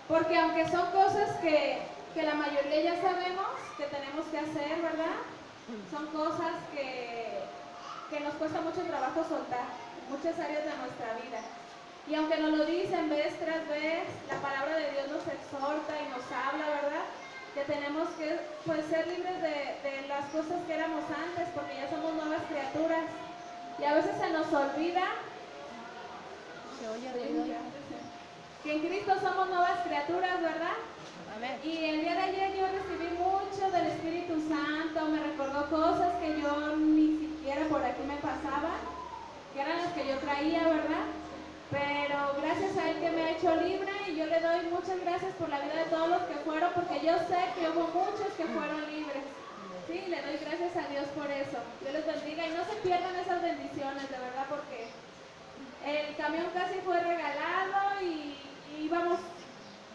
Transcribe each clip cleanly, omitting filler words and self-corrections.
Porque aunque son cosas que la mayoría ya sabemos que tenemos que hacer, ¿verdad? Son cosas que nos cuesta mucho trabajo soltar en muchas áreas de nuestra vida. Y aunque nos lo dicen vez tras vez, la palabra de Dios nos exhorta y nos habla, ¿verdad? Que tenemos que pues, ser libres de las cosas que éramos antes, porque ya somos nuevas criaturas. Y a veces se nos olvida que en Cristo somos nuevas criaturas, ¿verdad? Amén. Y el día de ayer yo recibí mucho del Espíritu Santo, me recordó cosas que yo ni siquiera por aquí me pasaban, que eran las que yo traía, ¿verdad? Pero gracias a Él que me ha hecho libre, y yo le doy muchas gracias por la vida de todos los que fueron, porque yo sé que hubo muchos que fueron libres. Sí, le doy gracias a Dios por eso. Dios les bendiga y no se pierdan esas bendiciones, de verdad, porque el camión casi fue regalado y íbamos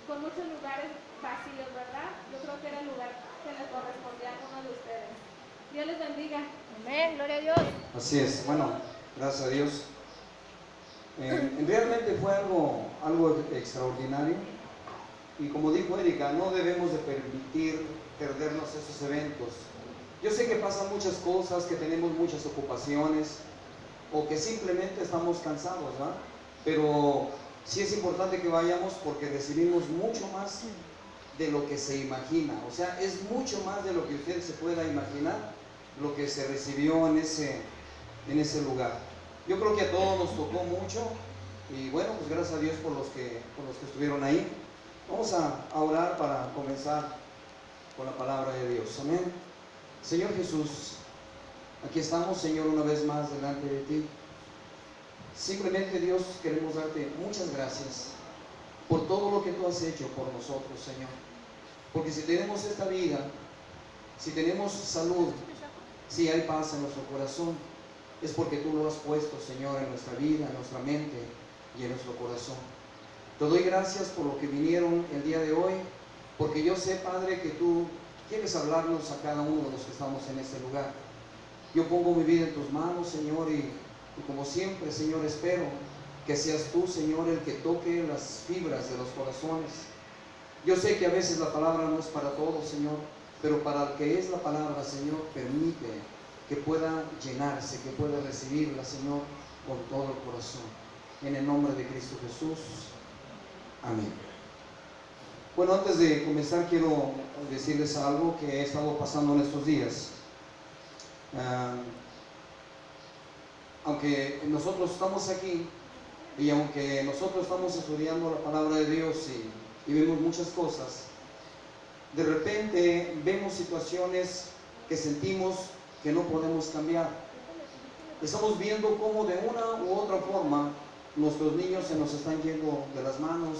con muchos lugares vacíos, ¿verdad? Yo creo que era el lugar que les correspondía a algunos de ustedes. Dios les bendiga. Amén, gloria a Dios. Así es, bueno, gracias a Dios. Realmente fue algo extraordinario, y como dijo Erika, no debemos de permitir perdernos esos eventos. Yo sé que pasan muchas cosas, que tenemos muchas ocupaciones, o que simplemente estamos cansados, ¿verdad? Pero sí es importante que vayamos, porque recibimos mucho más de lo que se imagina. O sea, es mucho más de lo que usted se pueda imaginar lo que se recibió en ese lugar. Yo creo que a todos nos tocó mucho, y bueno, pues gracias a Dios por los que estuvieron ahí. Vamos a orar para comenzar con la palabra de Dios. Amén. Señor Jesús, aquí estamos, Señor, una vez más delante de ti. Simplemente, Dios, queremos darte muchas gracias por todo lo que tú has hecho por nosotros, Señor. Porque si tenemos esta vida, si tenemos salud, si hay paz en nuestro corazón, es porque tú lo has puesto, Señor, en nuestra vida, en nuestra mente y en nuestro corazón. Te doy gracias por lo que vinieron el día de hoy, porque yo sé, Padre, que tú quieres hablarnos a cada uno de los que estamos en este lugar. Yo pongo mi vida en tus manos, Señor, y como siempre, Señor, espero que seas tú, Señor, el que toque las fibras de los corazones. Yo sé que a veces la palabra no es para todos, Señor, pero para el que es la palabra, Señor, permite que pueda llenarse, que pueda recibirla, Señor, con todo el corazón. En el nombre de Cristo Jesús. Amén. Bueno, antes de comenzar quiero decirles algo que he estado pasando en estos días. Aunque nosotros estamos aquí, y aunque nosotros estamos estudiando la palabra de Dios y vemos muchas cosas, de repente vemos situaciones que sentimos que no podemos cambiar. Estamos viendo cómo de una u otra forma nuestros niños se nos están yendo de las manos,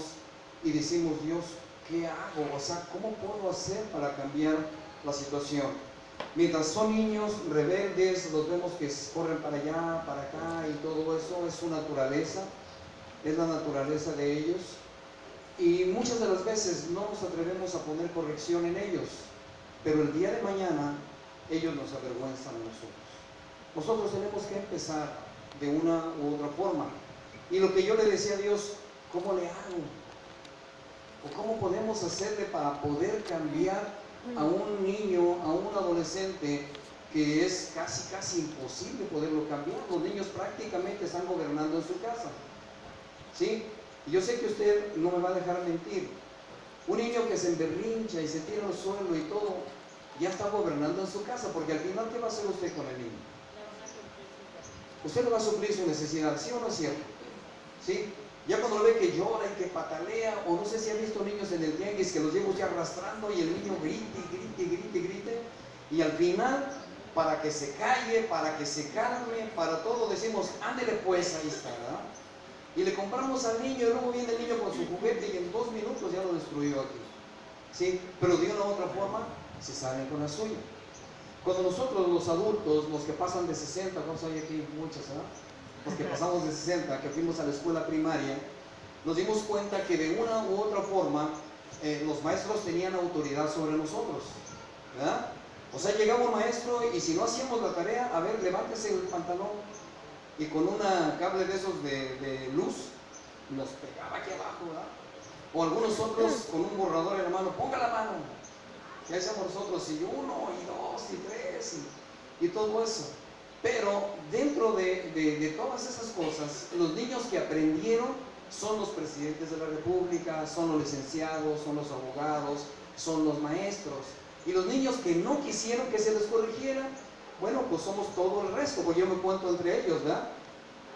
y decimos, Dios, ¿qué hago? O sea, ¿cómo puedo hacer para cambiar la situación? Mientras son niños rebeldes, los vemos que corren para allá, para acá, y todo eso es su naturaleza, es la naturaleza de ellos, y muchas de las veces no nos atrevemos a poner corrección en ellos, pero el día de mañana ellos nos avergüenzan a nosotros. Nosotros tenemos que empezar de una u otra forma, y lo que yo le decía a Dios, ¿cómo le hago? ¿O cómo podemos hacerle para poder cambiar a un niño, a un adolescente, que es casi imposible poderlo cambiar? Los niños prácticamente están gobernando en su casa, ¿sí? Y yo sé que usted no me va a dejar mentir. Un niño que se emberrincha y se tira al suelo y todo, ya está gobernando en su casa, porque al final, ¿qué va a hacer usted con el niño? Usted le va a suplir su necesidad, ¿sí o no es cierto? ¿Sí? Ya cuando ve que llora y que patalea, o no sé si han visto niños en el tianguis que los lleva usted arrastrando y el niño grite, y al final, para que se calle, para que se calme, para todo decimos, ándele pues, ahí está, ¿verdad? Y le compramos al niño, y luego viene el niño con su juguete y en 2 minutos ya lo destruyó aquí, ¿sí? Pero de una u otra forma se salen con la suya. Cuando nosotros los adultos, los que pasan de 60, ¿cuántos hay aquí? Muchos, ¿verdad? Los que pasamos de 60, que fuimos a la escuela primaria, nos dimos cuenta que de una u otra forma los maestros tenían autoridad sobre nosotros, ¿verdad? O sea, llegaba un maestro y si no hacíamos la tarea, a ver, levántese el pantalón, y con una cable de esos de luz nos pegaba aquí abajo, ¿verdad? O algunos otros con un borrador en la mano, ponga la mano. Ya decíamos nosotros, y 1, y 2, y 3, y todo eso. Pero dentro de todas esas cosas, los niños que aprendieron son los presidentes de la república, son los licenciados, son los abogados, son los maestros. Y los niños que no quisieron que se les corrigiera, bueno, pues somos todo el resto, porque yo me cuento entre ellos, ¿verdad?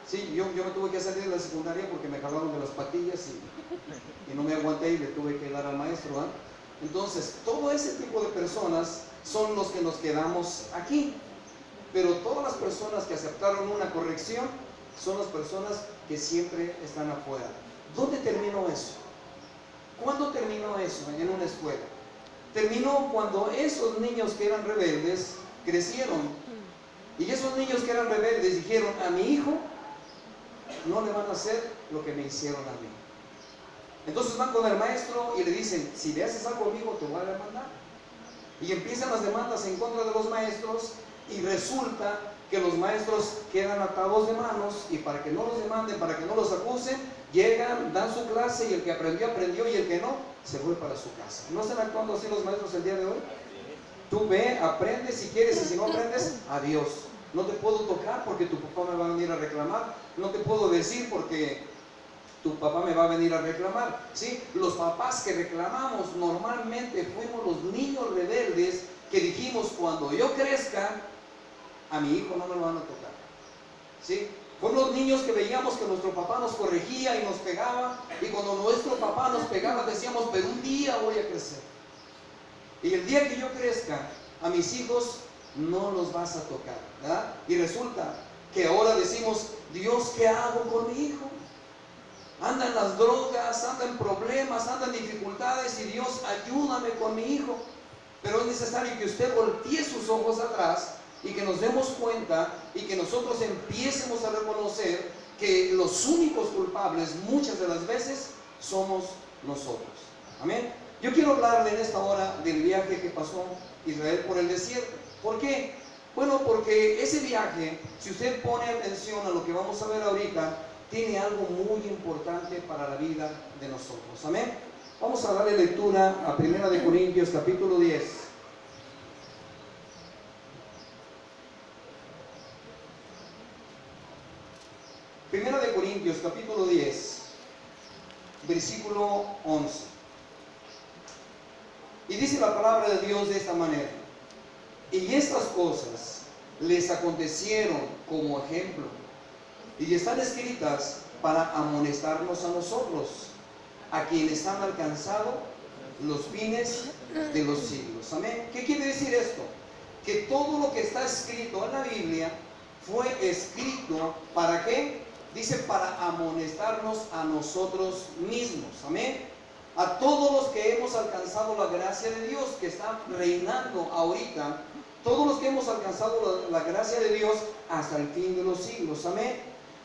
Sí, yo me tuve que salir de la secundaria porque me jalaron de las patillas y no me aguanté y le tuve que dar al maestro, ¿verdad? Entonces, todo ese tipo de personas son los que nos quedamos aquí. Pero todas las personas que aceptaron una corrección son las personas que siempre están afuera. ¿Dónde terminó eso? ¿Cuándo terminó eso en una escuela? Terminó cuando esos niños que eran rebeldes crecieron. Y esos niños que eran rebeldes dijeron, a mi hijo no le van a hacer lo que me hicieron a mí. Entonces van con el maestro y le dicen, si le haces algo conmigo te voy a demandar. Y empiezan las demandas en contra de los maestros. Y resulta que los maestros quedan atados de manos y para que no los demanden, para que no los acusen, llegan, dan su clase y el que aprendió, aprendió y el que no, se fue para su casa. ¿No están actuando así los maestros el día de hoy? Tú ve, aprende si quieres y si no aprendes, adiós. No te puedo tocar porque tu papá me va a venir a reclamar. No te puedo decir porque tu papá me va a venir a reclamar. ¿Sí? Los papás que reclamamos normalmente fuimos los niños rebeldes que dijimos, cuando yo crezca, a mi hijo no me lo van a tocar. ¿Sí? Fueron los niños que veíamos que nuestro papá nos corregía y nos pegaba, y cuando nuestro papá nos pegaba decíamos, pero un día voy a crecer. Y el día que yo crezca, a mis hijos no los vas a tocar, ¿verdad? Y resulta que ahora decimos, Dios, ¿qué hago con mi hijo? Anda en las drogas, anda en problemas, anda en dificultades, y Dios, ayúdame con mi hijo. Pero es necesario que usted voltee sus ojos atrás y que nos demos cuenta y que nosotros empiecemos a reconocer que los únicos culpables muchas de las veces somos nosotros. Amén. Yo quiero hablarle en esta hora del viaje que pasó Israel por el desierto. ¿Por qué? Bueno, porque ese viaje, si usted pone atención a lo que vamos a ver ahorita, tiene algo muy importante para la vida de nosotros. Amén. Vamos a darle lectura a 1 Corintios capítulo 10. Primera de Corintios capítulo 10, versículo 11. Y dice la palabra de Dios de esta manera: y estas cosas les acontecieron como ejemplo, y están escritas para amonestarnos a nosotros, a quienes han alcanzado los fines de los siglos. Amén. ¿Qué quiere decir esto? Que todo lo que está escrito en la Biblia fue escrito ¿para qué? Dice, para amonestarnos a nosotros mismos. Amén. A todos los que hemos alcanzado la gracia de Dios, que está reinando ahorita, todos los que hemos alcanzado la gracia de Dios hasta el fin de los siglos. Amén.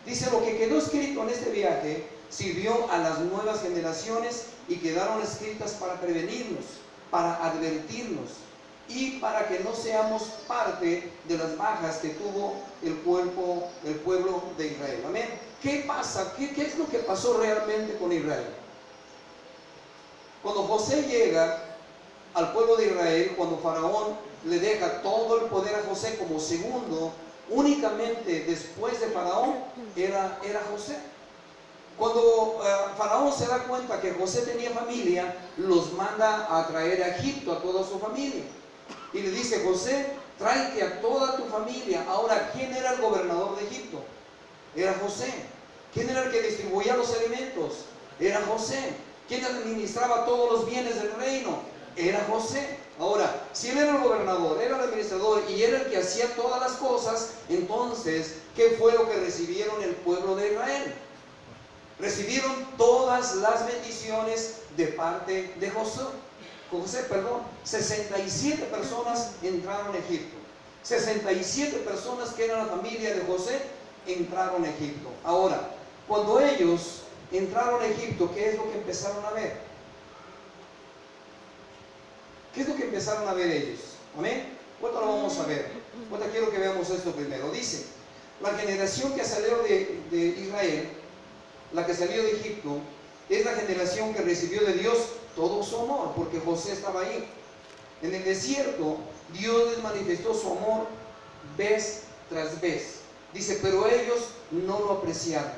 Dice, lo que quedó escrito en este viaje sirvió a las nuevas generaciones y quedaron escritas para prevenirnos, para advertirnos y para que no seamos parte de las bajas que tuvo el pueblo de Israel. Amén. ¿Qué pasa? ¿Qué es lo que pasó realmente con Israel? Cuando José llega al pueblo de Israel, cuando Faraón le deja todo el poder a José como segundo, únicamente después de Faraón era José. Cuando Faraón se da cuenta que José tenía familia, los manda a traer a Egipto a toda su familia. Y le dice, José, tráete a toda tu familia. Ahora, ¿quién era el gobernador de Egipto? Era José. ¿Quién era el que distribuía los alimentos? Era José. ¿Quién administraba todos los bienes del reino? Era José. Ahora, si él era el gobernador, era el administrador y era el que hacía todas las cosas, entonces, ¿qué fue lo que recibieron el pueblo de Israel? Recibieron todas las bendiciones de parte de José. 67 personas entraron a Egipto. 67 personas que eran la familia de José entraron a Egipto. Ahora, cuando ellos entraron a Egipto, ¿qué es lo que empezaron a ver? ¿Qué es lo que empezaron a ver ellos? ¿Amén? ¿Cuánto lo vamos a ver? ¿Cuánto quiero que veamos esto primero? Dice, la generación que salió de Israel, la que salió de Egipto, es la generación que recibió de Dios todo su amor, porque José estaba ahí. En el desierto, Dios les manifestó su amor vez tras vez. Dice, pero ellos no lo apreciaron.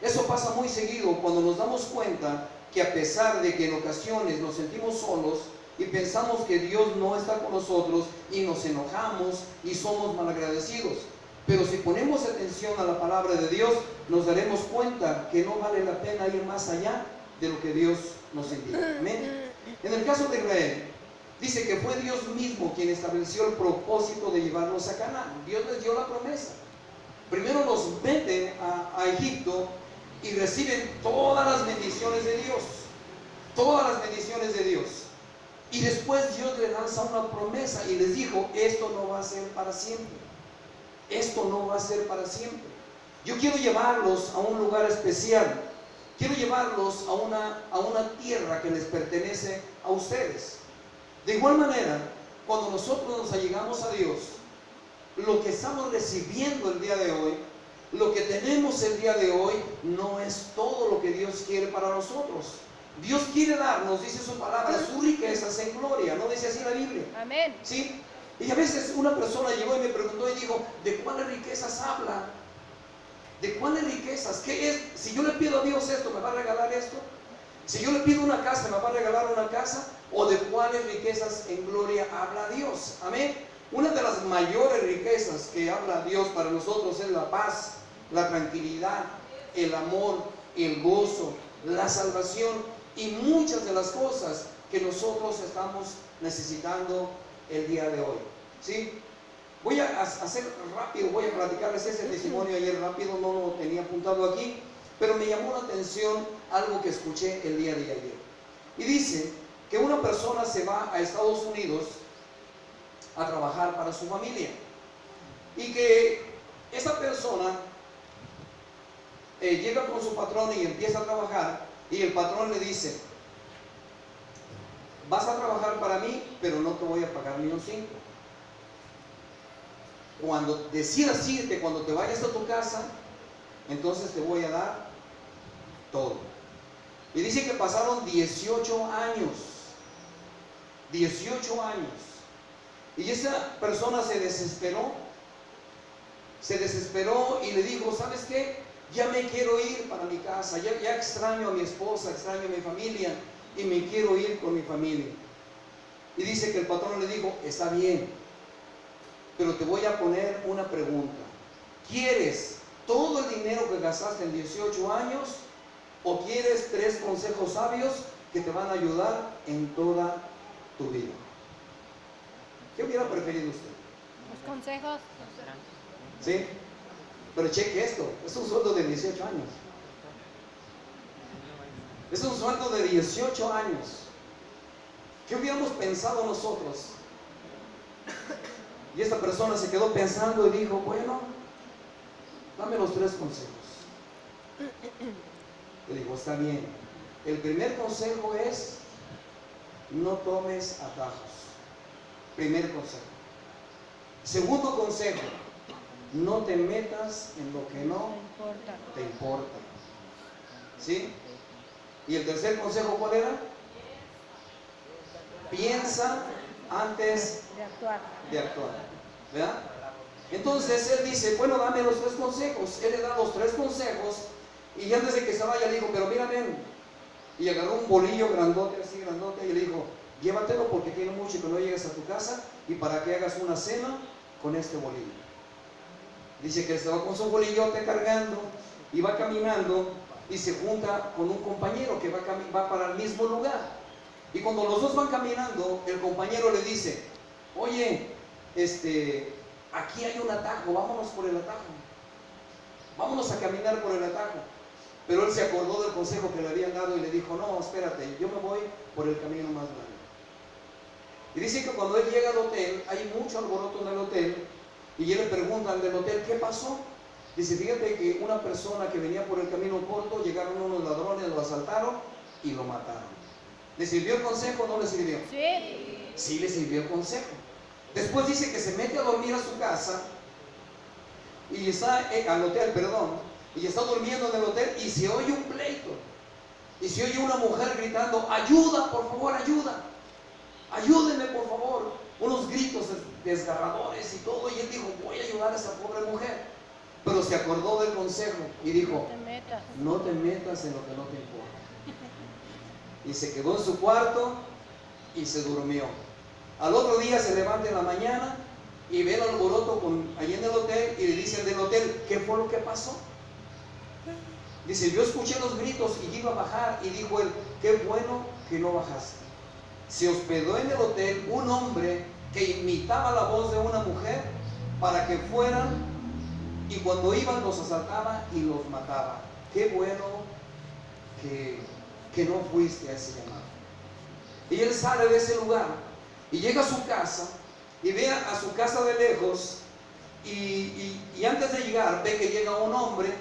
Eso pasa muy seguido cuando nos damos cuenta que a pesar de que en ocasiones nos sentimos solos y pensamos que Dios no está con nosotros y nos enojamos y somos malagradecidos. Pero si ponemos atención a la palabra de Dios, nos daremos cuenta que no vale la pena ir más allá de lo que Dios nos indica. Amén. En el caso de Israel, dice que fue Dios mismo quien estableció el propósito de llevarlos a Canaán. Dios les dio la promesa. Primero los meten a Egipto y reciben todas las bendiciones de Dios. Todas las bendiciones de Dios. Y después Dios les lanza una promesa y les dijo, esto no va a ser para siempre. Esto no va a ser para siempre. Yo quiero llevarlos a un lugar especial. Quiero llevarlos a una tierra que les pertenece a ustedes. De igual manera, cuando nosotros nos allegamos a Dios, lo que estamos recibiendo el día de hoy, lo que tenemos el día de hoy, no es todo lo que Dios quiere para nosotros. Dios quiere darnos, dice su palabra, sus riquezas en gloria. ¿No dice así la Biblia? Amén. ¿Sí? Y a veces una persona llegó y me preguntó y dijo, ¿de cuáles riquezas habla? ¿De cuáles riquezas? ¿Qué es? Si yo le pido a Dios esto, ¿me va a regalar esto? Si yo le pido una casa, ¿me va a regalar una casa? ¿O de cuáles riquezas en gloria habla Dios? Amén. Una de las mayores riquezas que habla Dios para nosotros es la paz, la tranquilidad, el amor, el gozo, la salvación y muchas de las cosas que nosotros estamos necesitando el día de hoy. ¿Sí? Voy a hacer rápido, voy a platicarles ese testimonio ayer rápido, no lo tenía apuntado aquí, pero me llamó la atención algo que escuché el día de ayer. Y dice que una persona se va a Estados Unidos a trabajar para su familia y que esa persona llega con su patrón y empieza a trabajar y el patrón le dice, vas a trabajar para mí, pero no te voy a pagar ni un 5. Cuando decidas irte, cuando te vayas a tu casa, entonces te voy a dar todo. Y dice que pasaron 18 años. 18 años. Y esa persona se desesperó y le dijo, ¿sabes qué? Ya me quiero ir para mi casa, ya extraño a mi esposa, extraño a mi familia y me quiero ir con mi familia. Y dice que el patrón le dijo, está bien, pero te voy a poner una pregunta. ¿Quieres todo el dinero que gastaste en 18 años o quieres 3 consejos sabios que te van a ayudar en toda tu vida? ¿Qué hubiera preferido usted? Los consejos. ¿Sí? Pero cheque esto, es un sueldo de 18 años. Es un sueldo de 18 años. ¿Qué hubiéramos pensado nosotros? Y esta persona se quedó pensando y dijo, bueno, dame los 3 consejos. Le dijo, está bien. El primer consejo es, no tomes atajos. Primer consejo. Segundo consejo, no te metas en lo que no te importa. ¿Sí? Y el tercer consejo, ¿cuál era? Piensa antes de actuar. ¿Verdad? Entonces él dice, bueno, dame los 3 consejos. Él le da los 3 consejos y antes de que se vaya le dijo, pero mira, ven. Y agarró un bolillo grandote, así grandote, y le dijo, llévatelo porque tiene mucho que no llegues a tu casa y para que hagas una cena con este bolillo. Dice que estaba con su bolillote cargando y va caminando y se junta con un compañero que va para el mismo lugar. Y cuando los dos van caminando, el compañero le dice, oye, aquí hay un atajo, vámonos por el atajo. Vámonos a caminar por el atajo. Pero él se acordó del consejo que le habían dado y le dijo, no, espérate, yo me voy por el camino más largo. Y dice que cuando él llega al hotel, hay mucho alboroto en el hotel, y él le pregunta al del hotel, ¿qué pasó? Dice, fíjate que una persona que venía por el camino corto, llegaron unos ladrones, lo asaltaron y lo mataron. ¿Le sirvió el consejo o no le sirvió? Sí. Sí le sirvió el consejo. Después dice que se mete a dormir a su casa, y está al hotel, perdón, y está durmiendo en el hotel y se oye un pleito. y se oye una mujer gritando: ayuda, por favor, ayuda, ayúdenme por favor. Unos gritos desgarradores y todo, y él dijo: voy a ayudar a esa pobre mujer. Pero se acordó del consejo y dijo: no te metas en lo que no te importa. Y se quedó en su cuarto y se durmió. Al otro día se levanta en la mañana y ve el alboroto allí en el hotel, y le dice al del hotel: ¿qué fue lo que pasó? Dice: yo escuché los gritos y iba a bajar. Y dijo él: qué bueno que no bajaste. Se hospedó en el hotel un hombre que imitaba la voz de una mujer para que fueran, y cuando iban los asaltaba y los mataba. Qué bueno que no fuiste a ese llamado. Y él sale de ese lugar y llega a su casa y ve a su casa de lejos, y antes de llegar ve que llega un hombre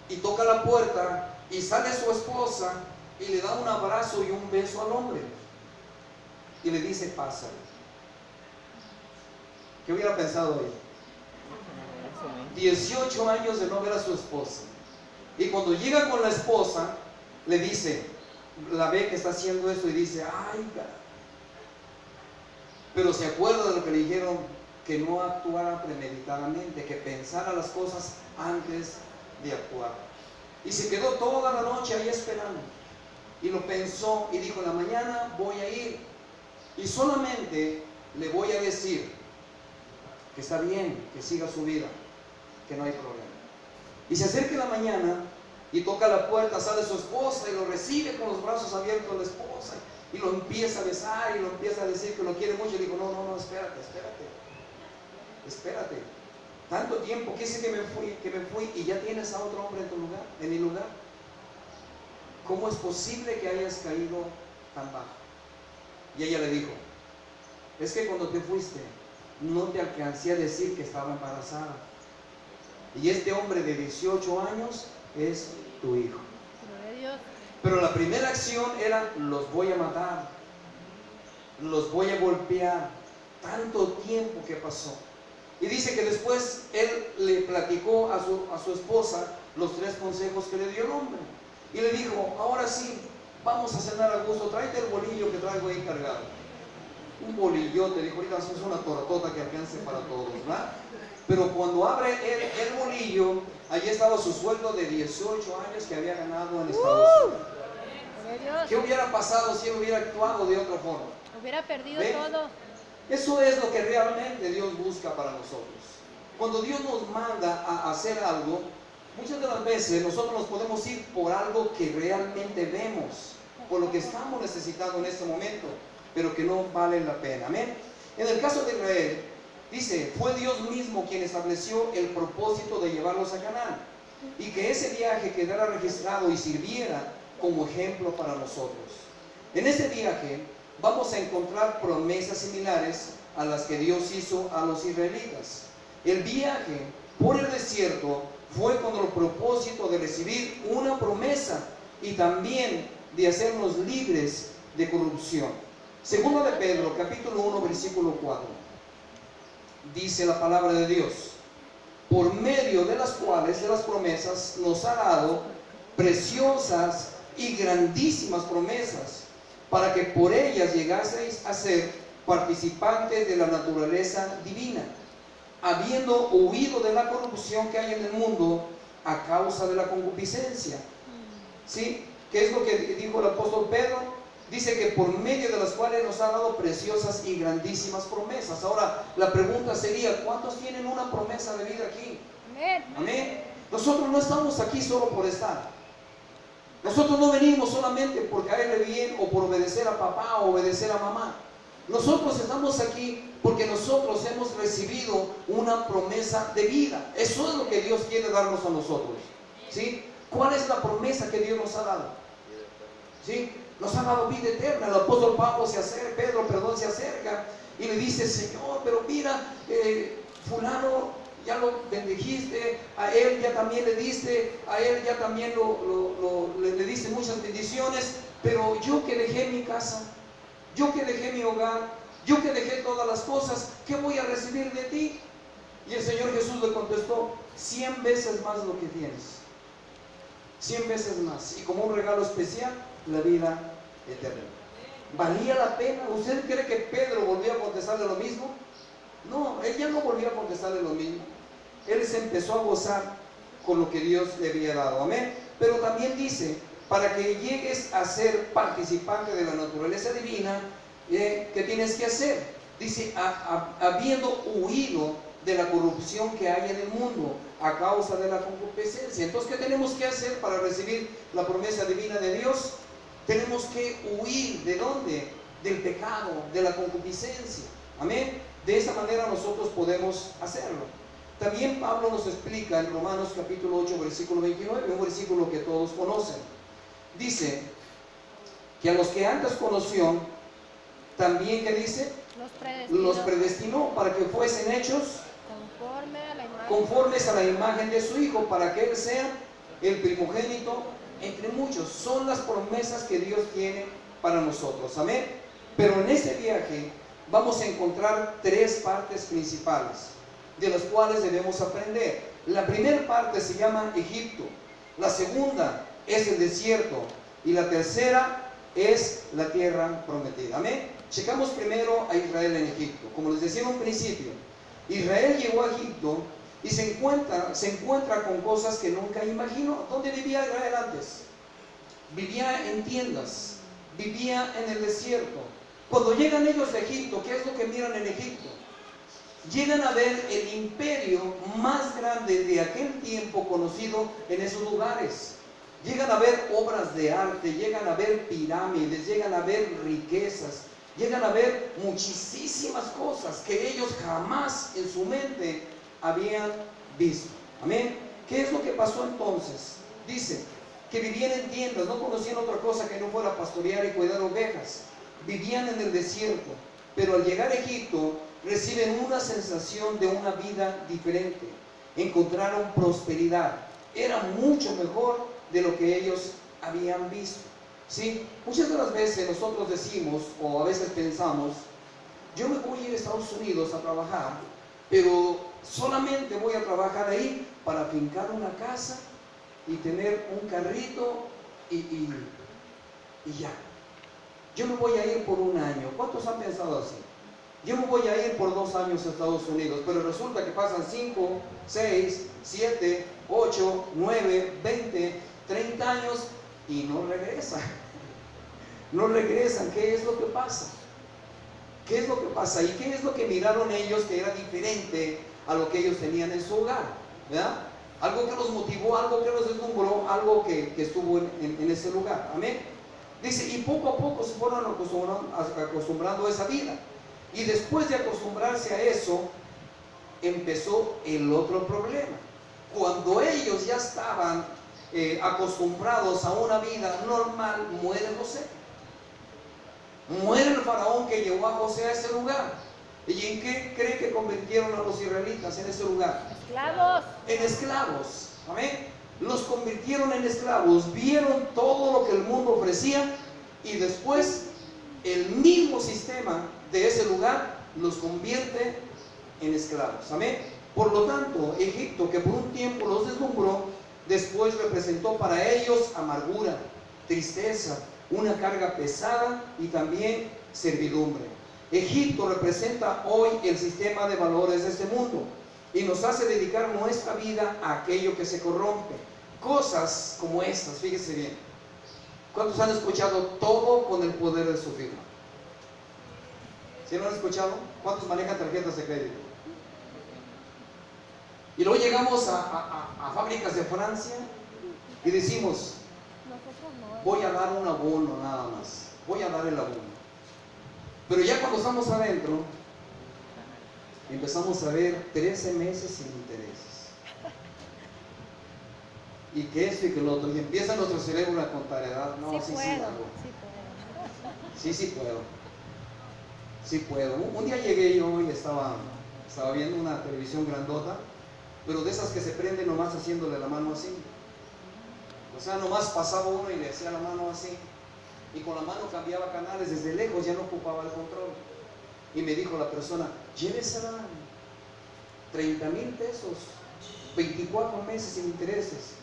y toca la puerta, y sale su esposa y le da un abrazo y un beso al hombre y le dice: pásale. ¿Qué hubiera pensado él? 18 años de no ver a su esposa, y cuando llega con la esposa le dice, la ve que está haciendo esto y dice: ay, cara. Pero se acuerda de lo que le dijeron, que no actuara premeditadamente, que pensara las cosas antes de actuar. Y se quedó toda la noche ahí esperando, y lo pensó y dijo: en la mañana voy a ir y solamente le voy a decir que está bien, que siga su vida, que no hay problema. Y se acerca en la mañana y toca la puerta, sale su esposa y lo recibe con los brazos abiertos la esposa, y lo empieza a besar y lo empieza a decir que lo quiere mucho. Y dijo: no, espérate, tanto tiempo quise que me fui y ya tienes a otro hombre en tu lugar, en mi lugar. ¿Cómo es posible que hayas caído tan bajo? Y ella le dijo: es que cuando te fuiste no te alcancé a decir que estaba embarazada, y este hombre de 18 años es tu hijo. Pero la primera acción era: los voy a matar, los voy a golpear. Tanto tiempo que pasó. Y dice que después él le platicó a su esposa los 3 consejos que le dio el hombre, y le dijo: ahora sí, vamos a cenar a gusto, tráete el bolillo que traigo ahí cargado. Un bolillote, dijo: ahorita es una tortota que alcance para todos, ¿verdad? Pero cuando abre el bolillo, allí estaba su sueldo de 18 años que había ganado en Estados Unidos. ¿Qué hubiera pasado si él hubiera actuado de otra forma? Hubiera perdido ¿Ve? todo. Eso es lo que realmente Dios busca para nosotros. Cuando Dios nos manda a hacer algo, muchas de las veces nosotros nos podemos ir por algo que realmente vemos, por lo que estamos necesitando en este momento, pero que no vale la pena. Amén. En el caso de Israel, dice: fue Dios mismo quien estableció el propósito de llevarlos a Canaán, y que ese viaje quedara registrado y sirviera como ejemplo para nosotros. En ese viaje vamos a encontrar promesas similares a las que Dios hizo a los israelitas. El viaje por el desierto fue con el propósito de recibir una promesa y también de hacernos libres de corrupción. Segundo de Pedro, capítulo 1, versículo 4. Dice la palabra de Dios: por medio de las cuales, de las promesas, nos ha dado preciosas y grandísimas promesas, para que por ellas llegaseis a ser participantes de la naturaleza divina, habiendo huido de la corrupción que hay en el mundo a causa de la concupiscencia. ¿Sí? ¿Qué es lo que dijo el apóstol Pedro? Dice que por medio de las cuales nos ha dado preciosas y grandísimas promesas. Ahora, la pregunta sería: ¿cuántos tienen una promesa de vida aquí? Amén. Nosotros no estamos aquí solo por estar. Nosotros no venimos solamente por caerle bien, o por obedecer a papá o obedecer a mamá. Nosotros estamos aquí porque nosotros hemos recibido una promesa de vida. Eso es lo que Dios quiere darnos a nosotros. ¿Sí? ¿Cuál es la promesa que Dios nos ha dado? ¿Sí? Nos ha dado vida eterna. El apóstol Pedro se acerca y le dice: Señor, pero mira, fulano ya lo bendijiste, a él ya también le diste, a él ya también le diste muchas bendiciones, pero yo que dejé mi casa, yo que dejé mi hogar, yo que dejé todas las cosas, ¿qué voy a recibir de ti? Y el Señor Jesús le contestó: 100 veces más lo que tienes. 100 veces más. Y como un regalo especial, la vida eterna. ¿Valía la pena? ¿Usted cree que Pedro volvió a contestarle lo mismo? No, él ya no volvió a contestarle lo mismo. Él se empezó a gozar con lo que Dios le había dado. Amén. Pero también dice, para que llegues a ser participante de la naturaleza divina, ¿qué tienes que hacer? Dice, habiendo huido de la corrupción que hay en el mundo a causa de la concupiscencia. Entonces, ¿qué tenemos que hacer para recibir la promesa divina de Dios? Tenemos que huir. ¿De dónde? Del pecado, de la concupiscencia. Amén. De esa manera nosotros podemos hacerlo. También Pablo nos explica en Romanos capítulo 8, versículo 29, un versículo que todos conocen. Dice que a los que antes conoció, también, ¿qué dice? Los predestinó para que fuesen hechos conformes a la imagen de su Hijo, para que Él sea el primogénito entre muchos. Son las promesas que Dios tiene para nosotros. Amén. Pero en este viaje vamos a encontrar tres partes principales, de las cuales debemos aprender. La primera parte se llama Egipto, la segunda es el desierto y la tercera es la tierra prometida. Amén. Checamos primero a Israel en Egipto. Como les decía en un principio, Israel llegó a Egipto y se encuentra con cosas que nunca imaginó. ¿Dónde vivía Israel antes? Vivía en tiendas, vivía en el desierto. Cuando llegan ellos a Egipto, ¿qué es lo que miran en Egipto? Llegan a ver el imperio más grande de aquel tiempo conocido en esos lugares. Llegan a ver obras de arte, llegan a ver pirámides, llegan a ver riquezas, llegan a ver muchísimas cosas que ellos jamás en su mente habían visto. Amén. ¿Qué es lo que pasó entonces? Dice que vivían en tiendas, no conocían otra cosa que no fuera pastorear y cuidar ovejas. Vivían en el desierto, pero al llegar a Egipto reciben una sensación de una vida diferente. Encontraron prosperidad. Era mucho mejor de lo que ellos habían visto. ¿Sí? Muchas de las veces nosotros decimos, o a veces pensamos, yo me voy a ir a Estados Unidos a trabajar, pero solamente voy a trabajar ahí para fincar una casa y tener un carrito y ya. Yo me voy a ir por un año. ¿Cuántos han pensado así? Yo me voy a ir por 2 años a Estados Unidos, pero resulta que pasan 5, 6, 7, 8, 9, 20, 30 años y no regresan. No regresan. ¿Qué es lo que pasa? ¿Qué es lo que pasa? ¿Y qué es lo que miraron ellos que era diferente a lo que ellos tenían en su hogar? ¿Verdad? Algo que los motivó, algo que los deslumbró, algo que estuvo en ese lugar. Amén. Dice, y poco a poco se fueron acostumbrando a esa vida. Y después de acostumbrarse a eso, empezó el otro problema. Cuando ellos ya estaban acostumbrados a una vida normal, muere José. Muere el faraón que llevó a José a ese lugar. ¿Y en qué cree que convirtieron a los israelitas en ese lugar? Esclavos. En esclavos. Amén. Los convirtieron en esclavos. Vieron todo lo que el mundo ofrecía y después el mismo sistema de ese lugar los convierte en esclavos. Amén. Por lo tanto, Egipto, que por un tiempo los deslumbró, después representó para ellos amargura, tristeza, una carga pesada y también servidumbre. Egipto representa hoy el sistema de valores de este mundo y nos hace dedicar nuestra vida a aquello que se corrompe. Cosas como estas, fíjese bien. ¿Cuántos han escuchado todo con el poder de su firma? ¿Sí lo han escuchado? ¿Cuántos manejan tarjetas de crédito? Y luego llegamos a fábricas de Francia y decimos, voy a dar un abono nada más, voy a dar el abono. Pero ya cuando estamos adentro, empezamos a ver 13 meses sin intereses. Y que esto y que lo otro. Y empieza nuestro cerebro a contar edad. No, sí puedo. Sí puedo. Un día llegué yo y estaba viendo una televisión grandota, pero de esas que se prenden nomás haciéndole la mano así. O sea, nomás pasaba uno y le hacía la mano así. Y con la mano cambiaba canales desde lejos, ya no ocupaba el control. Y me dijo la persona, llévesela, 30,000 pesos, 24 meses sin intereses.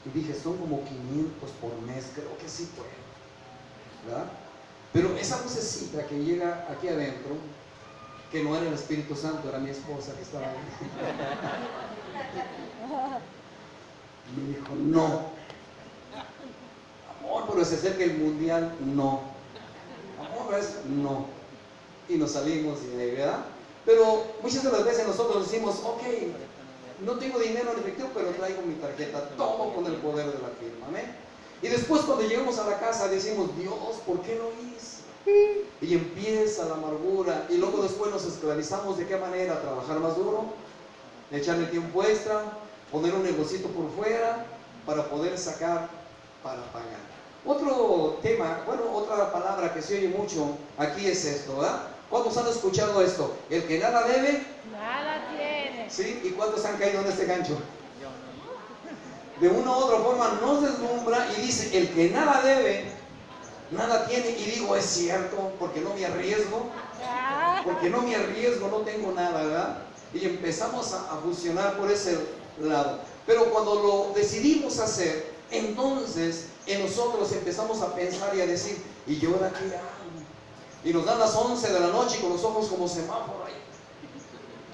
Y dije, son como 500 por mes, creo que sí fue, ¿verdad? Pero esa vocecita que llega aquí adentro, que no era el Espíritu Santo, era mi esposa que estaba ahí. Me dijo, no. Amor, pero se acerca el mundial, no. Amor, es no. Y nos salimos de ahí, ¿verdad? Pero muchas de las veces nosotros decimos, ok, no tengo dinero en efectivo, pero traigo mi tarjeta, todo con el poder de la firma, amén. Y después cuando llegamos a la casa decimos, Dios, ¿por qué lo hice? Y empieza la amargura, y luego después nos esclavizamos de qué manera: trabajar más duro, echarle tiempo extra, poner un negocito por fuera para poder sacar para pagar. Otro tema, bueno, otra palabra que se oye mucho aquí es esto, ¿verdad? ¿Cuántos han escuchado esto? El que nada debe, Nada tiene. ¿sí? ¿Y cuántos han caído en este gancho? De una u otra forma nos deslumbra y dice, el que nada debe, nada tiene. Y digo, es cierto, porque no me arriesgo, no tengo nada, ¿verdad? Y empezamos a fusionar por ese lado. Pero cuando lo decidimos hacer, entonces en nosotros empezamos a pensar y a decir, ¿y yo ahora qué hago? Y nos dan las 11 de la noche y con los ojos como semáforo ahí.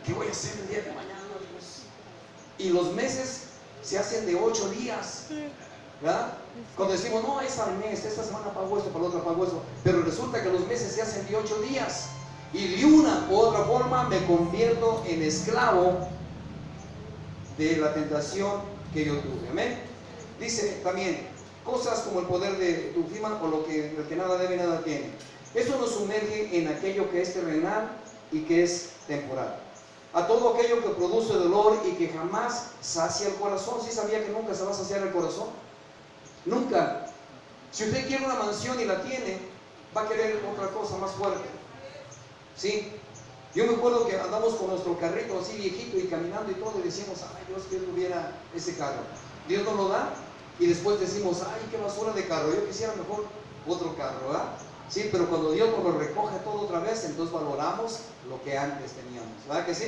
¿Qué voy a hacer el día de mañana, Dios? Y los meses se hacen de 8 días, ¿verdad? Cuando decimos, no, es al mes, esta semana pago esto, para la otra pago esto, pero resulta que los meses se hacen de 8 días. Y de una u otra forma me convierto en esclavo de la tentación que yo tuve, amén. Dice también, cosas como el poder de tu firma o el que nada debe, nada tiene. Eso nos sumerge en aquello que es terrenal y que es temporal. A todo aquello que produce dolor y que jamás sacia el corazón. ¿Sí sabía que nunca se va a saciar el corazón? Nunca. Si usted quiere una mansión y la tiene, va a querer otra cosa más fuerte. ¿Sí? Yo me acuerdo que andamos con nuestro carrito así viejito y caminando y todo y decimos, ay Dios, que yo tuviera ese carro. Dios nos lo da y después decimos, ay, qué basura de carro, yo quisiera mejor otro carro, ¿verdad? Sí, pero cuando Dios nos lo recoge todo otra vez, entonces valoramos lo que antes teníamos, ¿verdad que sí?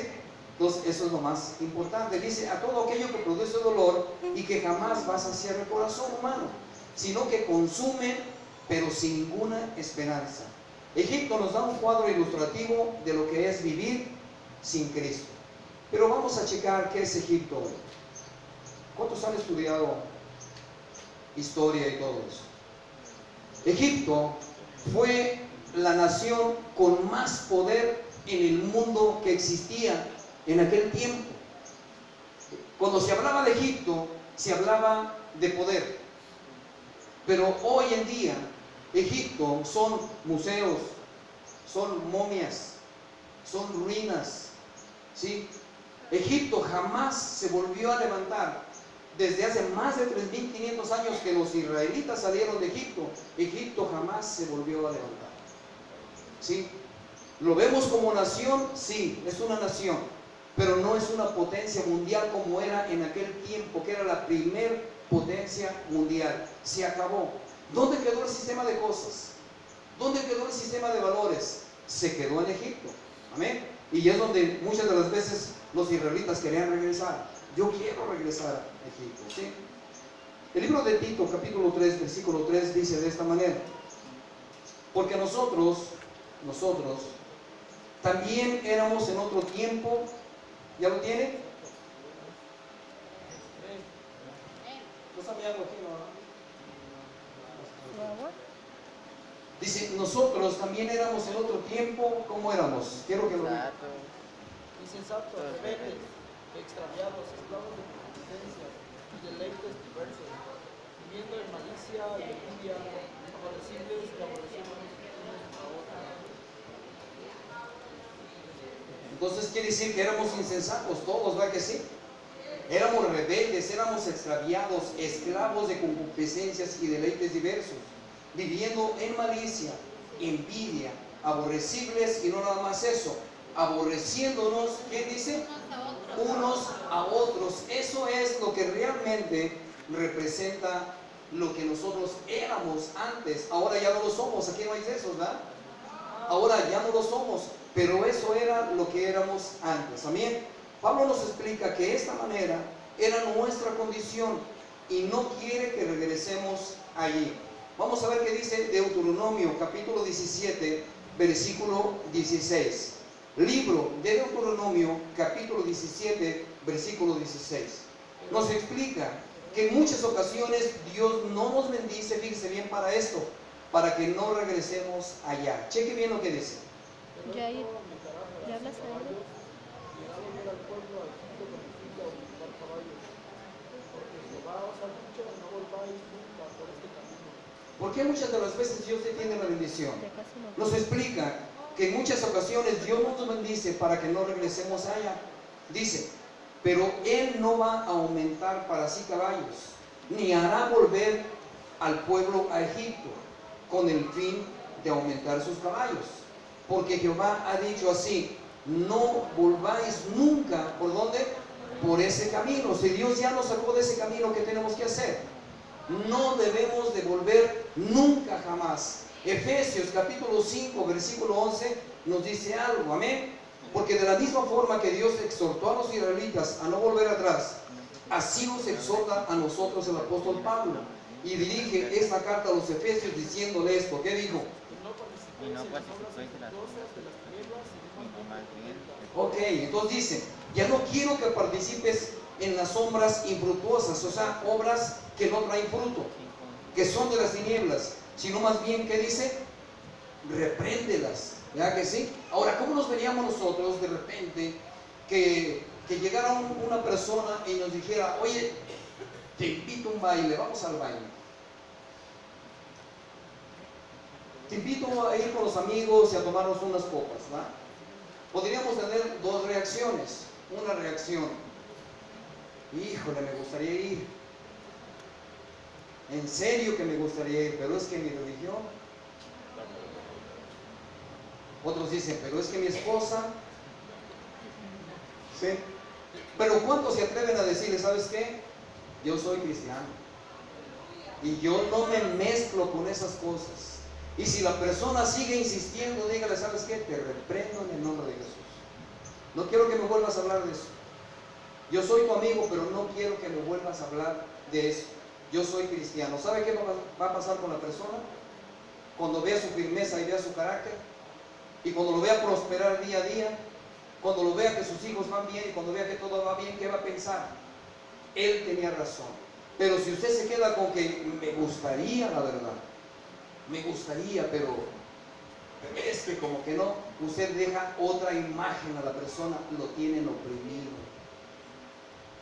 Entonces eso es lo más importante. Dice, a todo aquello que produce dolor y que jamás va a saciar el corazón humano, sino que consume, pero sin ninguna esperanza. Egipto nos da un cuadro ilustrativo de lo que es vivir sin Cristo. Pero vamos a checar qué es Egipto hoy. ¿Cuántos han estudiado historia y todo eso? Egipto fue la nación con más poder en el mundo que existía en aquel tiempo. Cuando se hablaba de Egipto, se hablaba de poder. Pero hoy en día, Egipto son museos, son momias, son ruinas, ¿sí? Egipto jamás se volvió a levantar. Desde hace más de 3.500 años que los israelitas salieron de Egipto, Egipto jamás se volvió a levantar. ¿Sí? ¿Lo vemos como nación? Sí, es una nación, pero no es una potencia mundial como era en aquel tiempo, que era la primer potencia mundial. Se acabó. ¿Dónde quedó el sistema de cosas? ¿Dónde quedó el sistema de valores? Se quedó en Egipto. Amén. Y es donde muchas de las veces los israelitas querían regresar. Yo quiero regresar a Egipto, ¿sí? El libro de Tito, capítulo 3, versículo 3, dice de esta manera: porque nosotros también éramos en otro tiempo. ¿Ya lo tiene? ¿No está mirando aquí, no? Dice, nosotros también éramos en otro tiempo. ¿Cómo éramos? Quiero que lo vean. Insensatos, rebeldes, extraviados, esclavos de concupiscencias y deleites diversos, viviendo en malicia y envidia, aborrecibles y aborreciéndonos unos a otros. Entonces quiere decir que éramos insensatos todos, ¿verdad que sí? Éramos rebeldes, éramos extraviados, esclavos de concupiscencias y deleites diversos, viviendo en malicia, envidia, aborrecibles, y no nada más eso, aborreciéndonos, ¿qué dice? Unos a otros. Eso es lo que realmente representa lo que nosotros éramos antes. Ahora ya no lo somos. Aquí no hay de esos, ¿verdad? Ahora ya no lo somos, pero eso era lo que éramos antes. Amén. Pablo nos explica que esta manera era nuestra condición. y no quiere que regresemos allí. Vamos a ver qué dice Deuteronomio capítulo 17, versículo 16. Libro de Deuteronomio capítulo 17, versículo 16. Nos explica que en muchas ocasiones Dios no nos bendice, fíjese bien, para esto, para que no regresemos allá. Cheque bien lo que dice. Yair, ¿ya hablas a él? Y hará volver al pueblo a Egipto con el fin de aumentar caballos, porque Jehová os ha dicho, no volváis nunca por este camino. ¿Por qué muchas de las veces Dios detiene la bendición? Ya casi no. Nos explica que en muchas ocasiones Dios nos bendice para que no regresemos allá. Dice, pero Él no va a aumentar para sí caballos, ni hará volver al pueblo a Egipto con el fin de aumentar sus caballos. Porque Jehová ha dicho así, no volváis nunca, ¿por dónde? Por ese camino. Si Dios ya nos sacó de ese camino, ¿qué tenemos que hacer? No debemos de volver nunca jamás. Efesios capítulo 5 versículo 11 nos dice algo, amén. Porque de la misma forma que Dios exhortó a los israelitas a no volver atrás, así nos exhorta a nosotros el apóstol Pablo. Y dirige esta carta a los Efesios diciéndole esto. ¿Qué dijo? Que no participéis en las obras de las tinieblas, sino más bien. Ok, entonces dice, ya no quiero que participes en las sombras infructuosas, o sea, obras que no traen fruto, que son de las tinieblas, sino más bien, ¿qué dice? Repréndelas, ¿verdad que sí? Ahora, ¿cómo nos veríamos nosotros de repente que llegara una persona y nos dijera, oye, te invito a un baile, vamos al baile? Te invito a ir con los amigos y a tomarnos unas copas, ¿verdad? Podríamos tener dos reacciones. Una reacción, híjole, me gustaría ir. En serio que me gustaría ir, pero es que mi religión. Otros dicen, pero es que mi esposa. ¿Sí? Pero ¿cuántos se atreven a decirle, sabes qué? Yo soy cristiano y yo no me mezclo con esas cosas. Y si la persona sigue insistiendo, dígale, ¿sabes qué? Te reprendo en el nombre de Jesús. No quiero que me vuelvas a hablar de eso. Yo soy tu amigo, pero no quiero que me vuelvas a hablar de eso. Yo soy cristiano. ¿Sabe qué va a pasar con la persona? Cuando vea su firmeza y vea su carácter, y cuando lo vea prosperar día a día, cuando lo vea que sus hijos van bien y cuando vea que todo va bien, ¿qué va a pensar? Él tenía razón. Pero si usted se queda con que me gustaría, la verdad, me gustaría, pero es que como que no, usted deja otra imagen a la persona, lo tienen oprimido,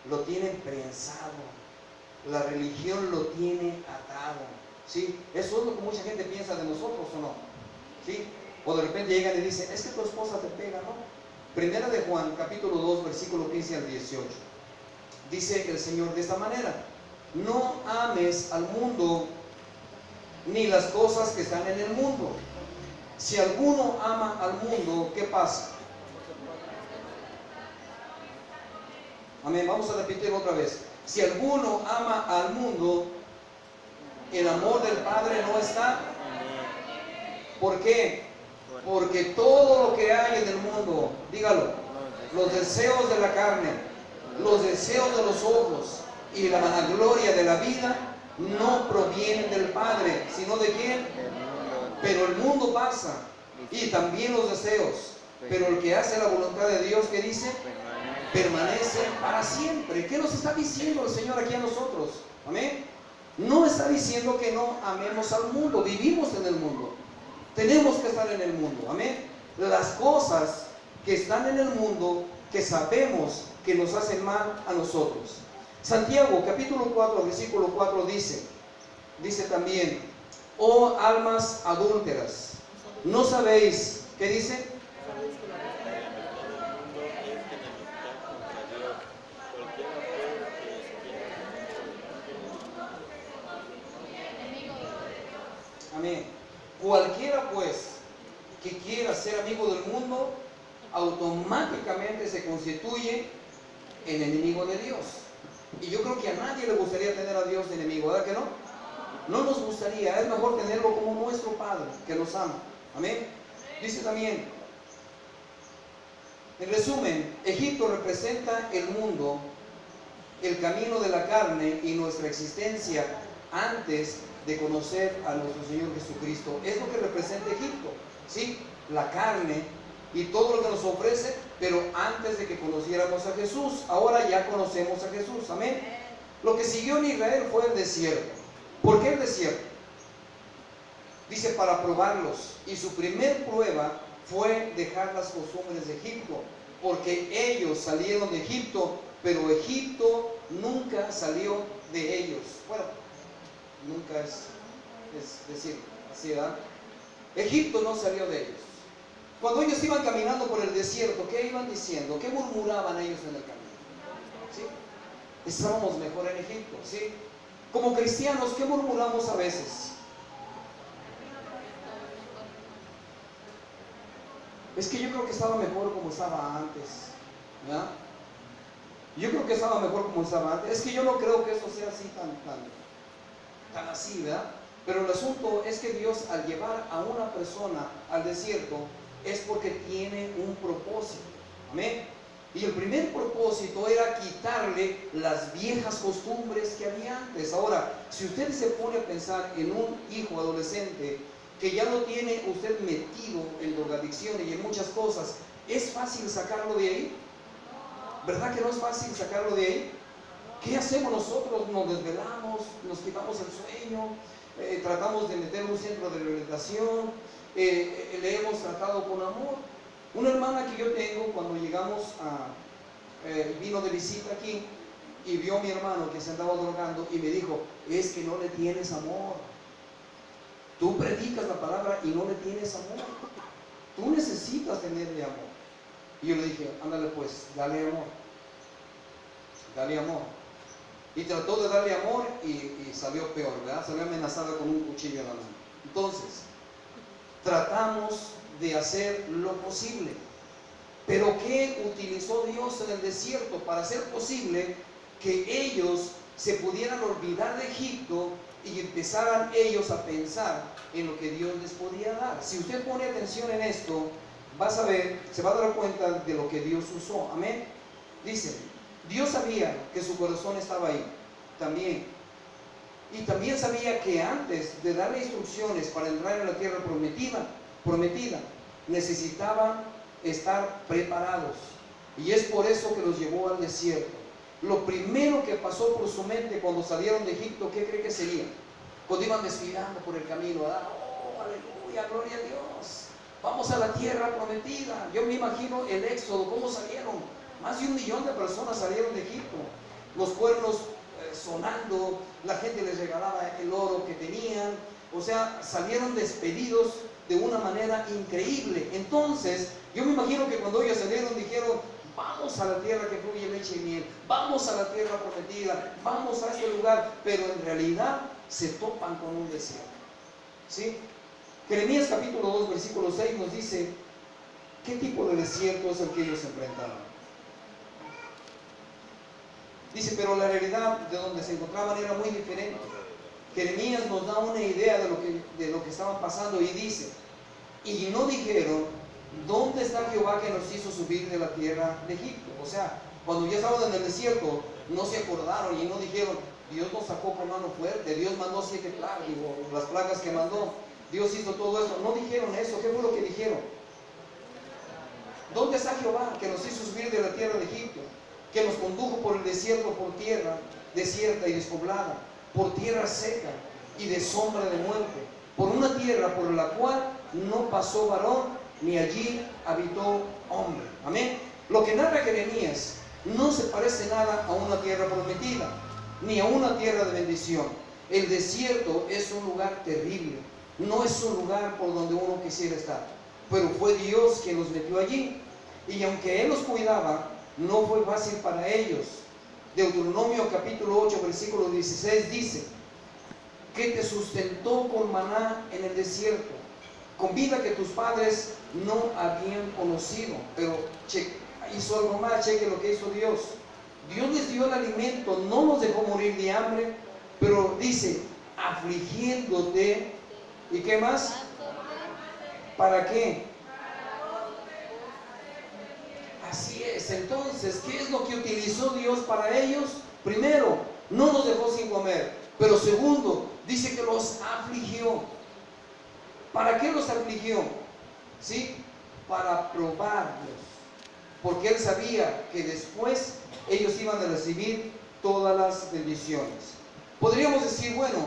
lo tienen prensado, la religión lo tiene atado, ¿sí? Eso es lo que mucha gente piensa de nosotros, ¿o no? ¿Sí? O de repente llegan y dicen, es que tu esposa te pega, ¿no? Primera de Juan, capítulo 2, versículo 15 al 18. Dice el Señor de esta manera, no ames al mundo ni las cosas que están en el mundo. Si alguno ama al mundo, ¿qué pasa? Amén, vamos a repetirlo otra vez. Si alguno ama al mundo, el amor del Padre no está. ¿Por qué? Porque todo lo que hay en el mundo, dígalo, los deseos de la carne, los deseos de los ojos y la vanagloria de la vida no provienen del Padre, sino de quién. Pero el mundo pasa y también los deseos, pero el que hace la voluntad de Dios, ¿qué dice? Permanece para siempre. ¿Qué nos está diciendo el Señor aquí a nosotros? Amén. No está diciendo que no amemos al mundo, vivimos en el mundo, tenemos que estar en el mundo, amén. Las cosas que están en el mundo, que sabemos que nos hacen mal a nosotros. Santiago capítulo 4 versículo 4 dice también, oh almas adúlteras, ¿no sabéis? ¿Qué dice? Amén. Cualquiera pues que quiera ser amigo del mundo, automáticamente se constituye en enemigo de Dios. Y yo creo que a nadie le gustaría tener a Dios de enemigo, ¿verdad que no? No nos gustaría, es mejor tenerlo como nuestro Padre, que nos ama. Amén. Dice también, en resumen, Egipto representa el mundo el camino de la carne y nuestra existencia antes de conocer a nuestro Señor Jesucristo. Es lo que representa Egipto, ¿sí? La carne y todo lo que nos ofrece, pero antes de que conociéramos a Jesús. Ahora ya conocemos a Jesús, amén. Lo que siguió en Israel fue el desierto. ¿Por qué el desierto? Dice, para probarlos. Y su primer prueba fue dejar las costumbres de Egipto, porque ellos salieron de Egipto, pero Egipto nunca salió de ellos. Bueno, nunca es decir, así, ¿verdad? Egipto no salió de ellos. Cuando ellos iban caminando por el desierto, ¿qué iban diciendo? ¿Qué murmuraban ellos en el camino? ¿Sí? Estábamos mejor en Egipto, ¿sí? Como cristianos, ¿qué murmuramos a veces? Es que yo creo que estaba mejor como estaba antes, ¿verdad? Yo creo que estaba mejor como estaba antes. Es que yo no creo que esto sea así tan así, ¿verdad? Pero el asunto es que Dios, al llevar a una persona al desierto, es porque tiene un propósito, amén. Y el primer propósito era quitarle las viejas costumbres que había antes. Ahora, si usted se pone a pensar en un hijo adolescente que ya lo tiene usted metido en drogadicción y en muchas cosas, ¿es fácil sacarlo de ahí? ¿Verdad que no es fácil sacarlo de ahí? ¿Qué hacemos nosotros? Nos desvelamos, nos quitamos el sueño, tratamos de meter un centro de rehabilitación, le hemos tratado con amor. Una hermana que yo tengo, cuando llegamos vino de visita aquí y vio a mi hermano que se andaba drogando y me dijo, es que no le tienes amor. Tú predicas la palabra y no le tienes amor. Tú necesitas tenerle amor. Y yo le dije, ándale pues, dale amor. Dale amor. Y trató de darle amor y salió peor, ¿verdad? Salió amenazada con un cuchillo en la mano. Entonces, tratamos de hacer lo posible. Pero ¿qué utilizó Dios en el desierto para hacer posible que ellos se pudieran olvidar de Egipto y empezaran ellos a pensar en lo que Dios les podía dar? Si usted pone atención en esto, va a saber, se va a dar cuenta de lo que Dios usó, amén. Dice, Dios sabía que su corazón estaba ahí, también. Y también sabía que antes de darle instrucciones para entrar en la tierra prometida, necesitaban estar preparados. Y es por eso que los llevó al desierto. Lo primero que pasó por su mente cuando salieron de Egipto, ¿qué cree que sería? Cuando iban desfilando por el camino, ¿verdad? Oh, aleluya, gloria a Dios, vamos a la tierra prometida. Yo me imagino el éxodo, cómo salieron. Más de 1 millón de personas salieron de Egipto, los cuernos sonando, la gente les regalaba el oro que tenían. O sea, salieron despedidos de una manera increíble. Entonces, yo me imagino que cuando ellos salieron dijeron, vamos a la tierra que fluye leche y miel, vamos a la tierra prometida, vamos a este lugar, pero en realidad se topan con un desierto, ¿sí? Jeremías capítulo 2 versículo 6 nos dice qué tipo de desierto es el que ellos enfrentaron. Dice, pero la realidad de donde se encontraban era muy diferente. Jeremías nos da una idea de lo que estaban pasando y dice, y no dijeron, ¿dónde está Jehová que nos hizo subir de la tierra de Egipto? O sea, cuando ya estaban en el desierto, no se acordaron y no dijeron, Dios nos sacó con mano fuerte, Dios mandó 7 plagas, las plagas que mandó, Dios hizo todo esto. No dijeron eso. ¿Qué fue lo que dijeron? ¿Dónde está Jehová que nos hizo subir de la tierra de Egipto? Que nos condujo por el desierto, por tierra desierta y despoblada, por tierra seca y de sombra de muerte, por una tierra por la cual no pasó varón, ni allí habitó hombre. Amén. Lo que narra Jeremías no se parece nada a una tierra prometida, ni a una tierra de bendición. El desierto es un lugar terrible, no es un lugar por donde uno quisiera estar, pero fue Dios quien los metió allí. Y aunque Él los cuidaba, no fue fácil para ellos. Deuteronomio capítulo 8 versículo 16 dice, que te sustentó con maná en el desierto, con vida que tus padres no habían conocido. Pero hizo algo más. Cheque lo que hizo Dios. Dios les dio el alimento, no los dejó morir de hambre, pero dice, afligiéndote. ¿Y qué más? ¿Para qué? Así es. Entonces, ¿qué es lo que utilizó Dios para ellos? Primero, no nos dejó sin comer. Pero segundo, dice que los afligió. ¿Para qué los afligió? ¿Sí? Para probarlos. Porque Él sabía que después ellos iban a recibir todas las bendiciones. Podríamos decir, bueno,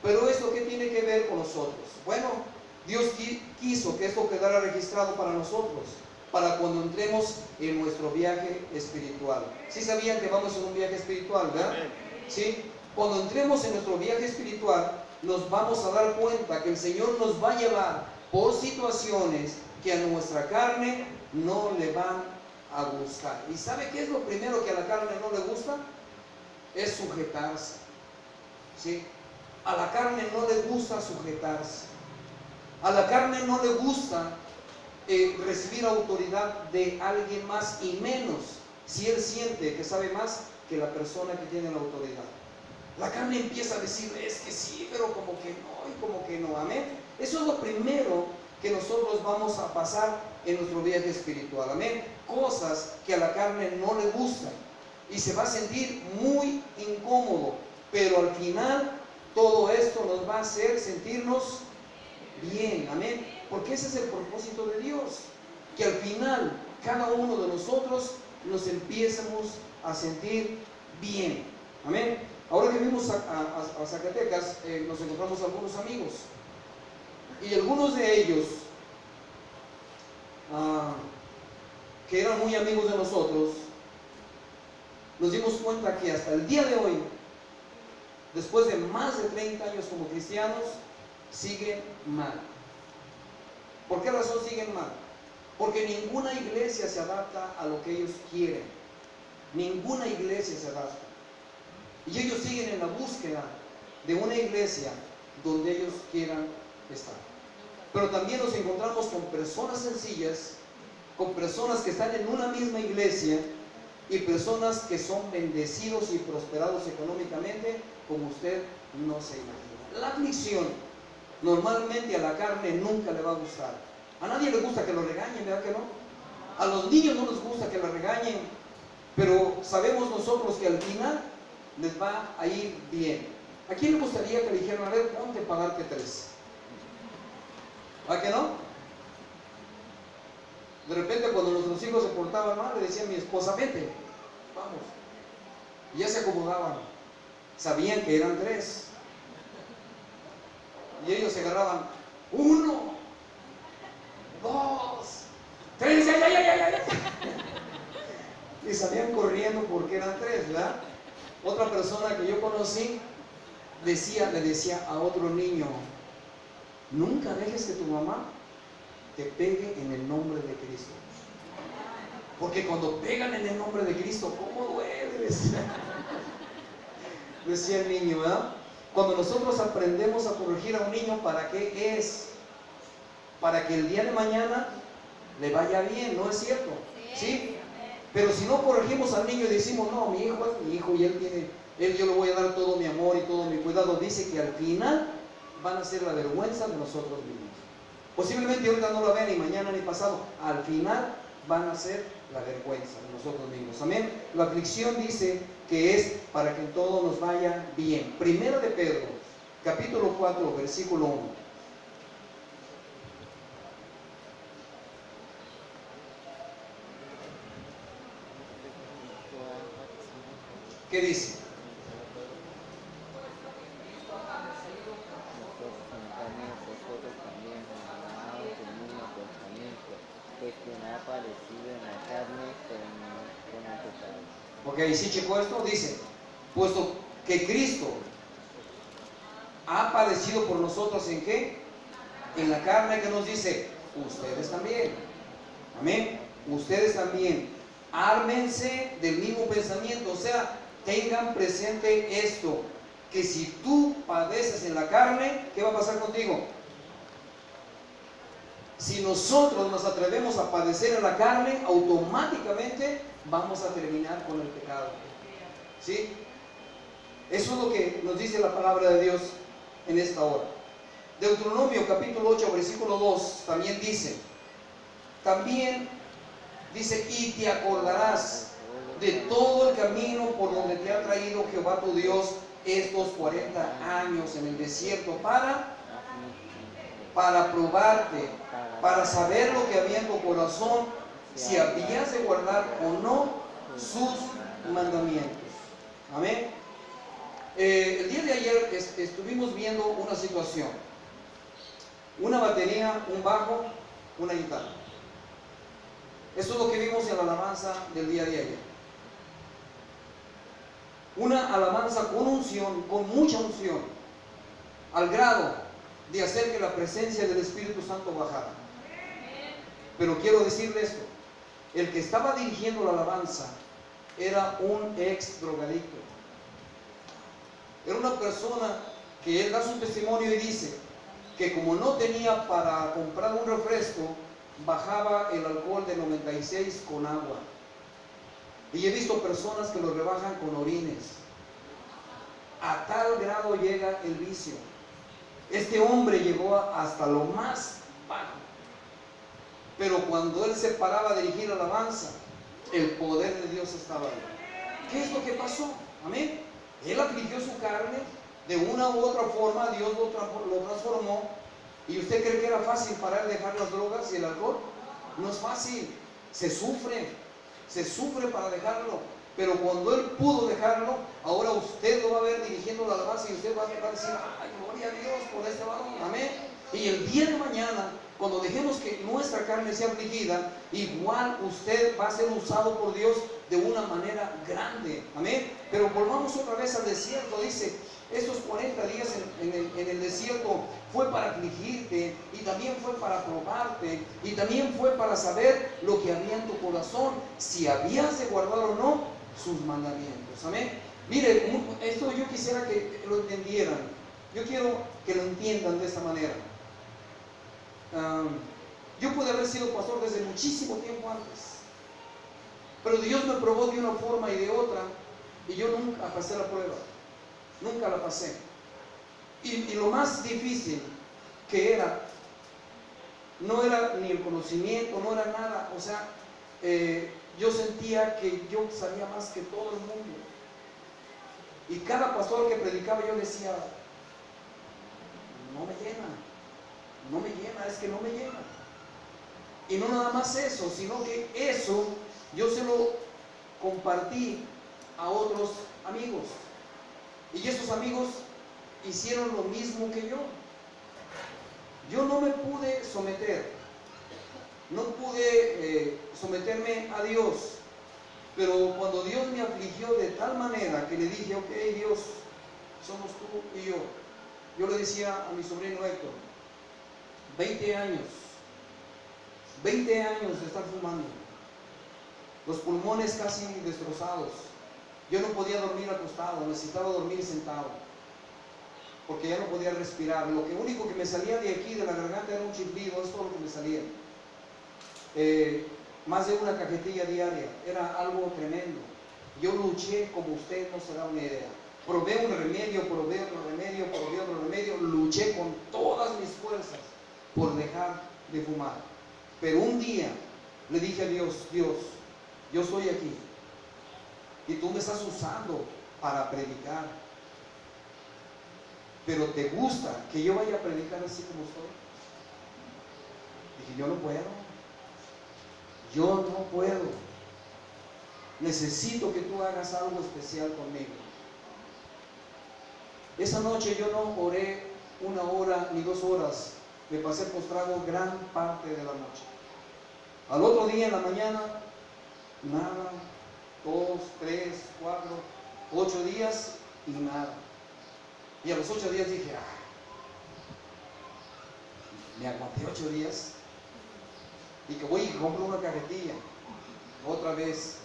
pero ¿esto qué tiene que ver con nosotros? Bueno, Dios quiso que esto quedara registrado para nosotros, para cuando entremos en nuestro viaje espiritual. ¿Sí sabían que vamos en un viaje espiritual, verdad? ¿Sí? Cuando entremos en nuestro viaje espiritual, nos vamos a dar cuenta que el Señor nos va a llevar por situaciones que a nuestra carne no le van a gustar. ¿Y sabe qué es lo primero que a la carne no le gusta? Es sujetarse. ¿Sí? A la carne no le gusta sujetarse. A la carne no le gusta recibir autoridad de alguien más, y menos si él siente que sabe más que la persona que tiene la autoridad. La carne empieza a decir, es que sí, pero como que no, y como que no, amén. Eso es lo primero que nosotros vamos a pasar en nuestro viaje espiritual, amén. Cosas que a la carne no le gustan y se va a sentir muy incómodo, pero al final todo esto nos va a hacer sentirnos bien, amén. Porque ese es el propósito de Dios, que al final cada uno de nosotros nos empiecemos a sentir bien, amén. Ahora que vimos a Zacatecas, nos encontramos algunos amigos, y algunos de ellos que eran muy amigos de nosotros, nos dimos cuenta que hasta el día de hoy, después de más de 30 años como cristianos, siguen mal. ¿Por qué razón siguen mal? Porque ninguna iglesia se adapta a lo que ellos quieren. Ninguna iglesia se adapta. Y ellos siguen en la búsqueda de una iglesia donde ellos quieran estar. Pero también nos encontramos con personas sencillas, con personas que están en una misma iglesia, y personas que son bendecidos y prosperados económicamente como usted no se imagina. La aflicción normalmente a la carne nunca le va a gustar. A nadie le gusta que lo regañen, ¿verdad que no? A los niños no les gusta que lo regañen, pero sabemos nosotros que al final les va a ir bien. ¿A quién le gustaría que le dijeran, a ver, ponte para darte 3? ¿A que no? De repente cuando nuestros hijos se portaban mal, le decía a mi esposa, vete, vamos. Y ya se acomodaban. Sabían que eran 3. Y ellos se agarraban, 1, 2, 3, ya. Y salían corriendo porque eran 3, ¿verdad? Otra persona que yo conocí le decía a otro niño, nunca dejes que tu mamá te pegue en el nombre de Cristo. Porque cuando pegan en el nombre de Cristo, ¿cómo duele? Decía el niño, ¿verdad? Cuando nosotros aprendemos a corregir a un niño, ¿para qué es? Para que el día de mañana le vaya bien, ¿no es cierto? ¿Sí? Pero si no corregimos al niño y decimos, no, mi hijo es mi hijo y yo le voy a dar todo mi amor y todo mi cuidado, dice que al final van a ser la vergüenza de nosotros mismos. Posiblemente ahorita no la vean ni mañana ni pasado, al final van a ser la vergüenza de nosotros mismos. Amén. La aflicción dice que es para que en todo nos vaya bien. Primera de Pedro, capítulo 4, versículo 1. ¿Qué dice? Ok, si checó esto, dice, puesto que Cristo ha padecido por nosotros, ¿en qué? En la carne, que nos dice, ustedes también. Amén. Ustedes también. Ármense del mismo pensamiento, o sea, tengan presente esto, que si tú padeces en la carne, ¿qué va a pasar contigo? Si nosotros nos atrevemos a padecer en la carne, automáticamente vamos a terminar con el pecado. ¿Sí? Eso es lo que nos dice la palabra de Dios en esta hora. Deuteronomio capítulo 8, versículo 2 también dice, y te acordarás de todo el camino por donde te ha traído Jehová tu Dios estos 40 años en el desierto para probarte, para saber lo que había en tu corazón, si habías de guardar o no sus mandamientos. Amén. El día de ayer estuvimos viendo una situación: una batería, un bajo, una guitarra. Eso es lo que vimos en la alabanza del día de ayer. Una alabanza con unción, con mucha unción, al grado de hacer que la presencia del Espíritu Santo bajara. Pero quiero decirle esto: el que estaba dirigiendo la alabanza era un ex drogadicto. Era una persona que él da su testimonio y dice que como no tenía para comprar un refresco, bajaba el alcohol de 96 con agua. Y he visto personas que lo rebajan con orines. A tal grado llega el vicio. Este hombre llegó hasta lo más bajo. Pero cuando él se paraba a dirigir la alabanza, el poder de Dios estaba ahí. ¿Qué es lo que pasó? Amén. Él afligió su carne, de una u otra forma Dios lo transformó. ¿Y usted cree que era fácil para él dejar las drogas y el alcohol? No es fácil, se sufre para dejarlo. Pero cuando él pudo dejarlo, ahora usted lo va a ver dirigiendo la alabanza y usted va a decir: ay, gloria a Dios por este varón. Amén. Y el día de mañana, cuando dejemos que nuestra carne sea afligida, igual usted va a ser usado por Dios de una manera grande. Amén. Pero volvamos otra vez al desierto. Dice: estos 40 días en el desierto fue para afligirte, y también fue para probarte, y también fue para saber lo que había en tu corazón, si habías de guardar o no sus mandamientos. Amén. Mire, esto yo quisiera que lo entendieran. Yo quiero que lo entiendan de esta manera. Yo pude haber sido pastor desde muchísimo tiempo antes, pero Dios me probó de una forma y de otra, y yo nunca pasé la prueba, nunca la pasé. Y lo más difícil que era, no era ni el conocimiento, no era nada. O sea, yo sentía que yo sabía más que todo el mundo, y cada pastor que predicaba yo decía: no me llena, es que no me llena. Y no nada más eso, sino que eso yo se lo compartí a otros amigos, y esos amigos hicieron lo mismo que yo. Yo no me pude someter, no pude someterme a Dios. Pero cuando Dios me afligió de tal manera que le dije: ok, Dios, somos tú y yo le decía a mi sobrino Héctor: 20 años de estar fumando, los pulmones casi destrozados. Yo no podía dormir acostado, necesitaba dormir sentado, porque ya no podía respirar. Lo único que me salía de aquí, de la garganta, era un chiflido. Es todo lo que me salía. Más de una cajetilla diaria, era algo tremendo. Yo luché como usted no se da una idea. Probé un remedio, probé otro remedio, luché con todas mis fuerzas por dejar de fumar. Pero un día le dije a Dios: Dios, yo estoy aquí y tú me estás usando para predicar, pero ¿te gusta que yo vaya a predicar así como estoy? Dije: yo no puedo, necesito que tú hagas algo especial conmigo. Esa noche yo no oré 1 hora ni 2 horas, me pasé postrado gran parte de la noche. Al otro día en la mañana, nada, 2, 3, 4, 8 días y nada. Y a los 8 días dije: me aguanté 8 días, y que voy y compro una cajetilla otra vez,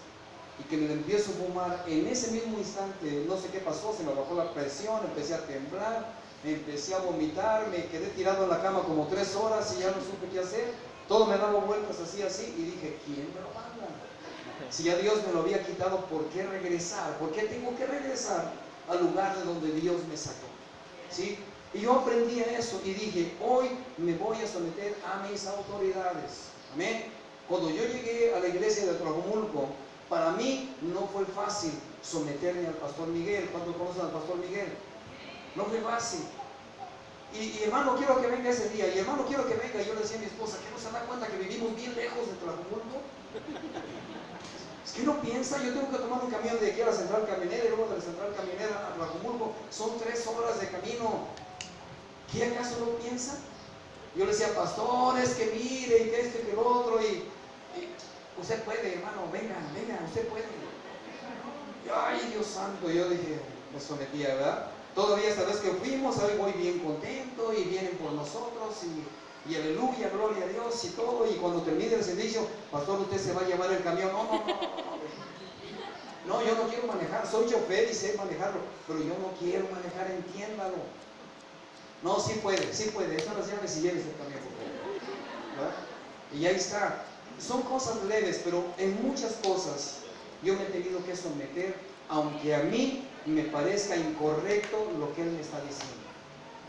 y que me empiezo a fumar. En ese mismo instante, no sé qué pasó, se me bajó la presión, empecé a temblar, empecé a vomitar, me quedé tirado en la cama como 3 horas y ya no supe qué hacer. Todo me daba vueltas así, y dije: ¿quién me lo manda? Si ya Dios me lo había quitado, ¿por qué regresar? ¿Por qué tengo que regresar al lugar de donde Dios me sacó? ¿Sí? Y yo aprendí eso y dije: hoy me voy a someter a mis autoridades. Amén. Cuando yo llegué a la iglesia de Tlajomulco, Para mí no fue fácil someterme al pastor Miguel. ¿Cuántos conocen al pastor Miguel? No fue fácil. Y hermano, quiero que venga ese día. Y hermano, quiero que venga. Yo le decía a mi esposa, ¿que no se da cuenta que vivimos bien lejos de Tlajomulco? Es que no piensa, yo tengo que tomar un camión de aquí a la central camionera y luego de la central camionera a Tlajomulco. Son 3 horas de camino. ¿Qué acaso no piensa? Yo le decía, pastor, es que mire, y que esto y que lo otro. Y usted puede, hermano, venga, usted puede. Y, ay, Dios santo, yo dije, me sometía, ¿verdad? Todavía esta vez que fuimos, hoy voy bien contento y vienen por nosotros y aleluya, gloria a Dios y todo. Y cuando termine el servicio, pastor, usted se va a llevar el camión. No, yo no quiero manejar, soy chofer y sé manejarlo, pero yo no quiero manejar, entiéndalo. No, sí puede, eso las llaves y lleves el camión, por favor, ¿verdad? Y ahí está. Son cosas leves, pero en muchas cosas yo me he tenido que someter, aunque a mí me parezca incorrecto lo que Él me está diciendo,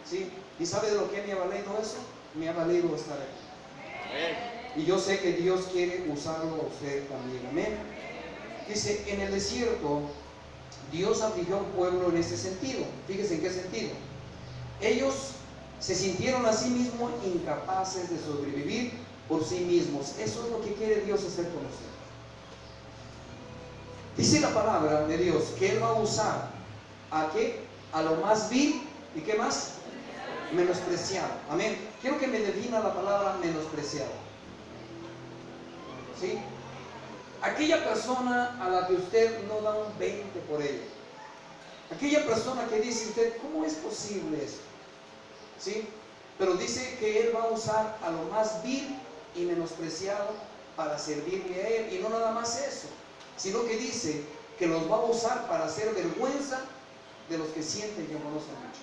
¿sí? ¿Y sabe de lo que me ha valido eso? Me ha valido estar aquí. Y yo sé que Dios quiere usarlo a usted también, amén. Dice, en el desierto, Dios afligió a un pueblo en este sentido. Fíjese en qué sentido. Ellos se sintieron a sí mismos incapaces de sobrevivir por sí mismos. Eso es lo que quiere Dios hacer con usted. Dice la palabra de Dios que Él va a usar ¿a qué? A lo más vil y ¿qué más? Menospreciado. Amén. Quiero que me defina la palabra menospreciado. ¿Sí? Aquella persona a la que usted no da un 20 por ella. Aquella persona que dice usted, ¿cómo es posible eso? ¿Sí? Pero dice que Él va a usar a lo más vil y menospreciado para servirle a Él. Y no nada más eso, sino que dice que los va a usar para hacer vergüenza de los que sienten que conocen mucho,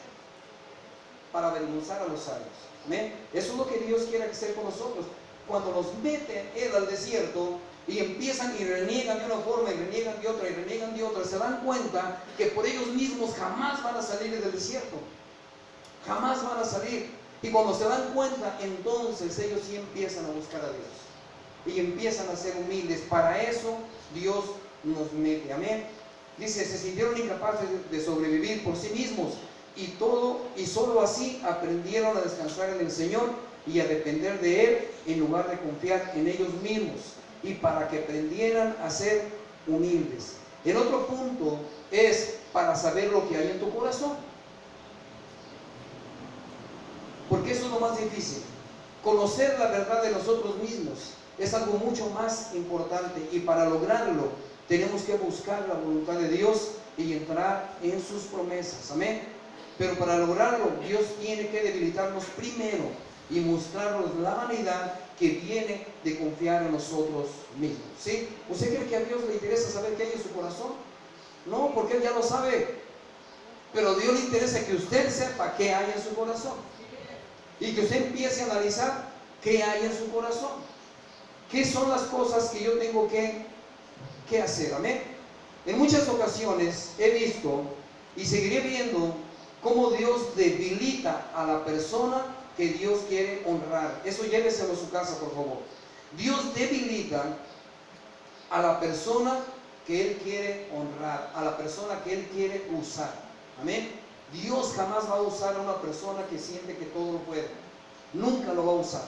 para avergonzar a los sabios. ¿Amén? Eso es lo que Dios quiere hacer con nosotros. Cuando nos mete Él al desierto y empiezan y reniegan de una forma y reniegan de otra y reniegan de otra, se dan cuenta que por ellos mismos jamás van a salir del desierto, jamás van a salir. Y cuando se dan cuenta, entonces ellos sí empiezan a buscar a Dios y empiezan a ser humildes. Para eso Dios nos mete. Amén. Dice, se sintieron incapaces de sobrevivir por sí mismos y solo así aprendieron a descansar en el Señor y a depender de Él en lugar de confiar en ellos mismos, y para que aprendieran a ser humildes. El otro punto es para saber lo que hay en tu corazón, porque eso es lo más difícil. Conocer la verdad de nosotros mismos es algo mucho más importante, y para lograrlo tenemos que buscar la voluntad de Dios y entrar en sus promesas. Amén. Pero para lograrlo, Dios tiene que debilitarnos primero y mostrarnos la vanidad que viene de confiar en nosotros mismos. ¿Sí? ¿Usted cree que a Dios le interesa saber qué hay en su corazón? No, porque Él ya lo sabe. Pero a Dios le interesa que usted sepa qué hay en su corazón y que usted empiece a analizar qué hay en su corazón. ¿Qué son las cosas que yo tengo que hacer? Amén. En muchas ocasiones he visto y seguiré viendo cómo Dios debilita a la persona que Dios quiere honrar. Eso lléveselo a su casa, por favor. Dios debilita a la persona que Él quiere honrar, a la persona que Él quiere usar. Amén. Dios jamás va a usar a una persona que siente que todo lo puede. Nunca lo va a usar.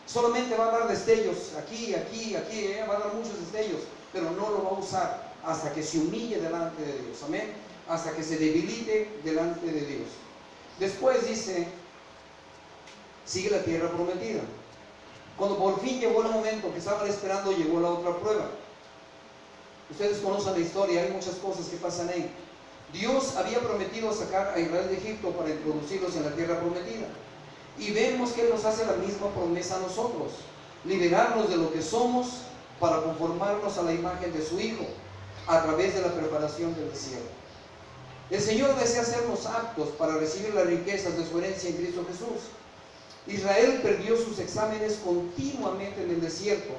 Solamente va a dar destellos aquí, va a dar muchos destellos, pero no lo va a usar hasta que se humille delante de Dios. Amén. Hasta que se debilite delante de Dios. Después dice, sigue la tierra prometida. Cuando por fin llegó el momento que estaban esperando, llegó la otra prueba. Ustedes conocen la historia, hay muchas cosas que pasan ahí. Dios había prometido sacar a Israel de Egipto para introducirlos en la tierra prometida. Y vemos que Él nos hace la misma promesa a nosotros: liberarnos de lo que somos para conformarnos a la imagen de su Hijo a través de la preparación del desierto. El Señor desea hacernos aptos para recibir las riquezas de su herencia en Cristo Jesús. Israel perdió sus exámenes continuamente en el desierto,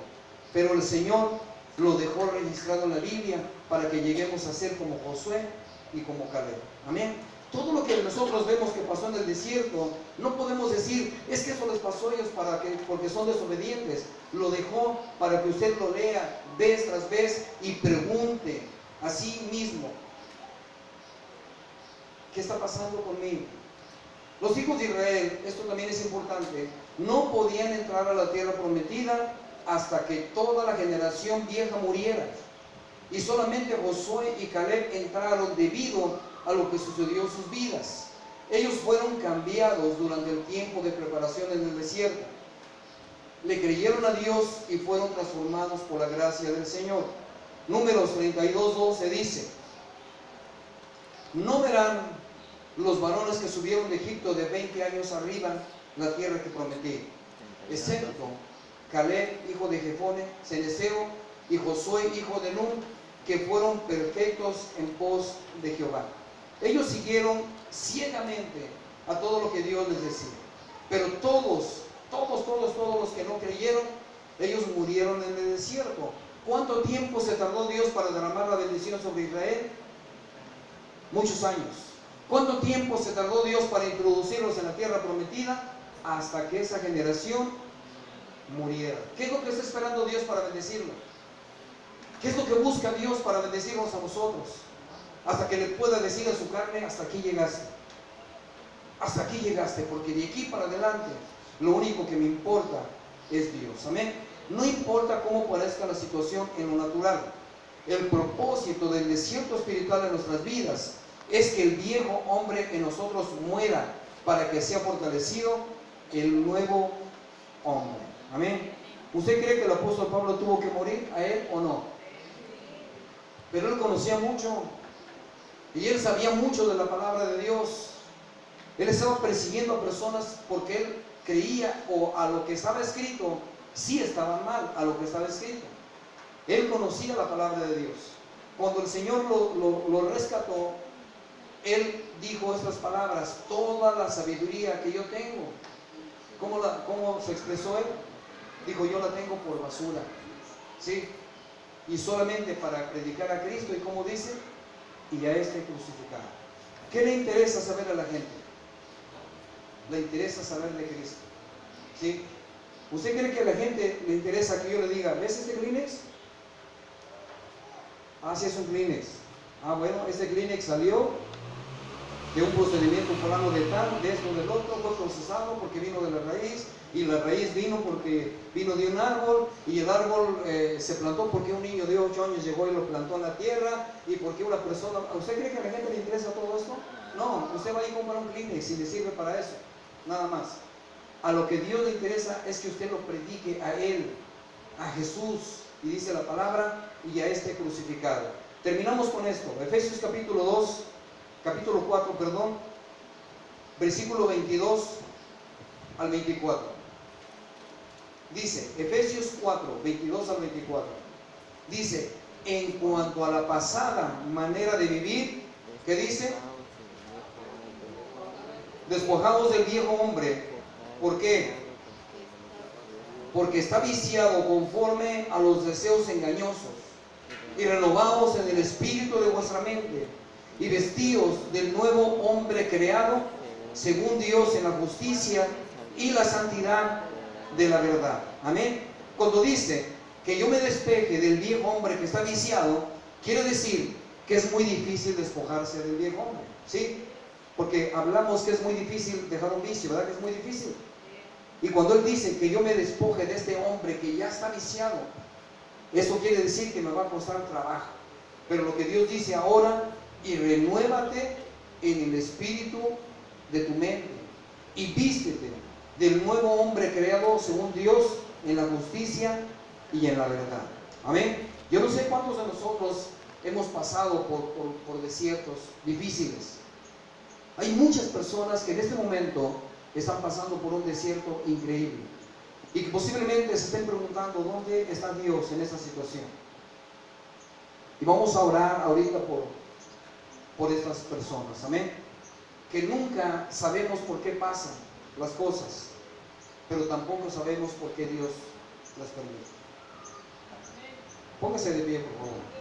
pero el Señor lo dejó registrado en la Biblia para que lleguemos a ser como Josué y como Caleb. Amén. Todo lo que nosotros vemos que pasó en el desierto, no podemos decir, es que eso les pasó a ellos porque son desobedientes. Lo dejó para que usted lo lea vez tras vez y pregunte a sí mismo, ¿qué está pasando conmigo? Los hijos de Israel, esto también es importante, no podían entrar a la tierra prometida hasta que toda la generación vieja muriera. Y solamente Josué y Caleb entraron debido a lo que sucedió en sus vidas. Ellos fueron cambiados durante el tiempo de preparación en el desierto. Le creyeron a Dios y fueron transformados por la gracia del Señor. Números 32:12 dice: no verán los varones que subieron de Egipto de 20 años arriba la tierra que prometí, excepto Caleb, hijo de Jefone, Ceneseo, y Josué, hijo de Nun, que fueron perfectos en pos de Jehová. Ellos siguieron ciegamente a todo lo que Dios les decía. Pero todos los que no creyeron, ellos murieron en el desierto. ¿Cuánto tiempo se tardó Dios para derramar la bendición sobre Israel? Muchos años. ¿Cuánto tiempo se tardó Dios para introducirlos en la tierra prometida? Hasta que esa generación muriera. ¿Qué es lo que está esperando Dios para bendecirlo? ¿Qué es lo que busca Dios para bendecirnos a nosotros? Hasta que le pueda decir a su carne, hasta aquí llegaste. Hasta aquí llegaste, porque de aquí para adelante lo único que me importa es Dios. Amén. No importa cómo parezca la situación en lo natural. El propósito del desierto espiritual en nuestras vidas es que el viejo hombre en nosotros muera para que sea fortalecido el nuevo hombre. Amén. ¿Usted cree que el apóstol Pablo tuvo que morir a él o no? Pero él conocía mucho y él sabía mucho de la palabra de Dios. Él estaba persiguiendo a personas porque él creía o a lo que estaba escrito sí estaban mal, a lo que estaba escrito. Él conocía la palabra de Dios. Cuando el Señor lo rescató, él dijo estas palabras: toda la sabiduría que yo tengo. ¿Cómo se expresó él? Dijo: yo la tengo por basura, ¿sí? Y solamente para predicar a Cristo. ¿Y cómo dice? Y a este crucificado. ¿Qué le interesa saber a la gente? Le interesa saber de Cristo, ¿sí? ¿Usted cree que a la gente le interesa que yo le diga: ¿ves este Kleenex? Ah, sí, es un Kleenex. Ah, bueno, este Kleenex salió de un procedimiento fulano de tal, de esto, del otro, fue procesado porque vino de la raíz, y la raíz vino porque vino de un árbol, y el árbol se plantó porque un niño de 8 años llegó y lo plantó en la tierra, y porque una persona... ¿Usted cree que a la gente le interesa todo esto? No, usted va y compra un Kleenex y le sirve para eso, nada más. A lo que Dios le interesa es que usted lo predique a Él, a Jesús, y dice la palabra, y a este crucificado. Terminamos con esto, Efesios capítulo 4, versículo 22 al 24. Dice, Efesios 4, 22 al 24. Dice: en cuanto a la pasada manera de vivir, ¿qué dice? Despojados del viejo hombre. ¿Por qué? Porque está viciado conforme a los deseos engañosos, y renovados en el espíritu de vuestra mente, y vestidos del nuevo hombre creado según Dios en la justicia y la santidad de la verdad. Amén. Cuando dice que yo me despeje del viejo hombre que está viciado, quiere decir que es muy difícil despojarse del viejo hombre, ¿sí? Porque hablamos que es muy difícil dejar un vicio, ¿verdad que es muy difícil? Y cuando él dice que yo me despoje de este hombre que ya está viciado, eso quiere decir que me va a costar trabajo. Pero lo que Dios dice ahora: y renuévate en el espíritu de tu mente, y vístete del nuevo hombre creado según Dios en la justicia y en la verdad. Amén. Yo no sé cuántos de nosotros hemos pasado por desiertos difíciles. Hay muchas personas que en este momento están pasando por un desierto increíble, y que posiblemente se estén preguntando: ¿dónde está Dios en esta situación? Y vamos a orar ahorita por estas personas, amén. Que nunca sabemos por qué pasan las cosas, pero tampoco sabemos por qué Dios las permite. Póngase de pie, por favor.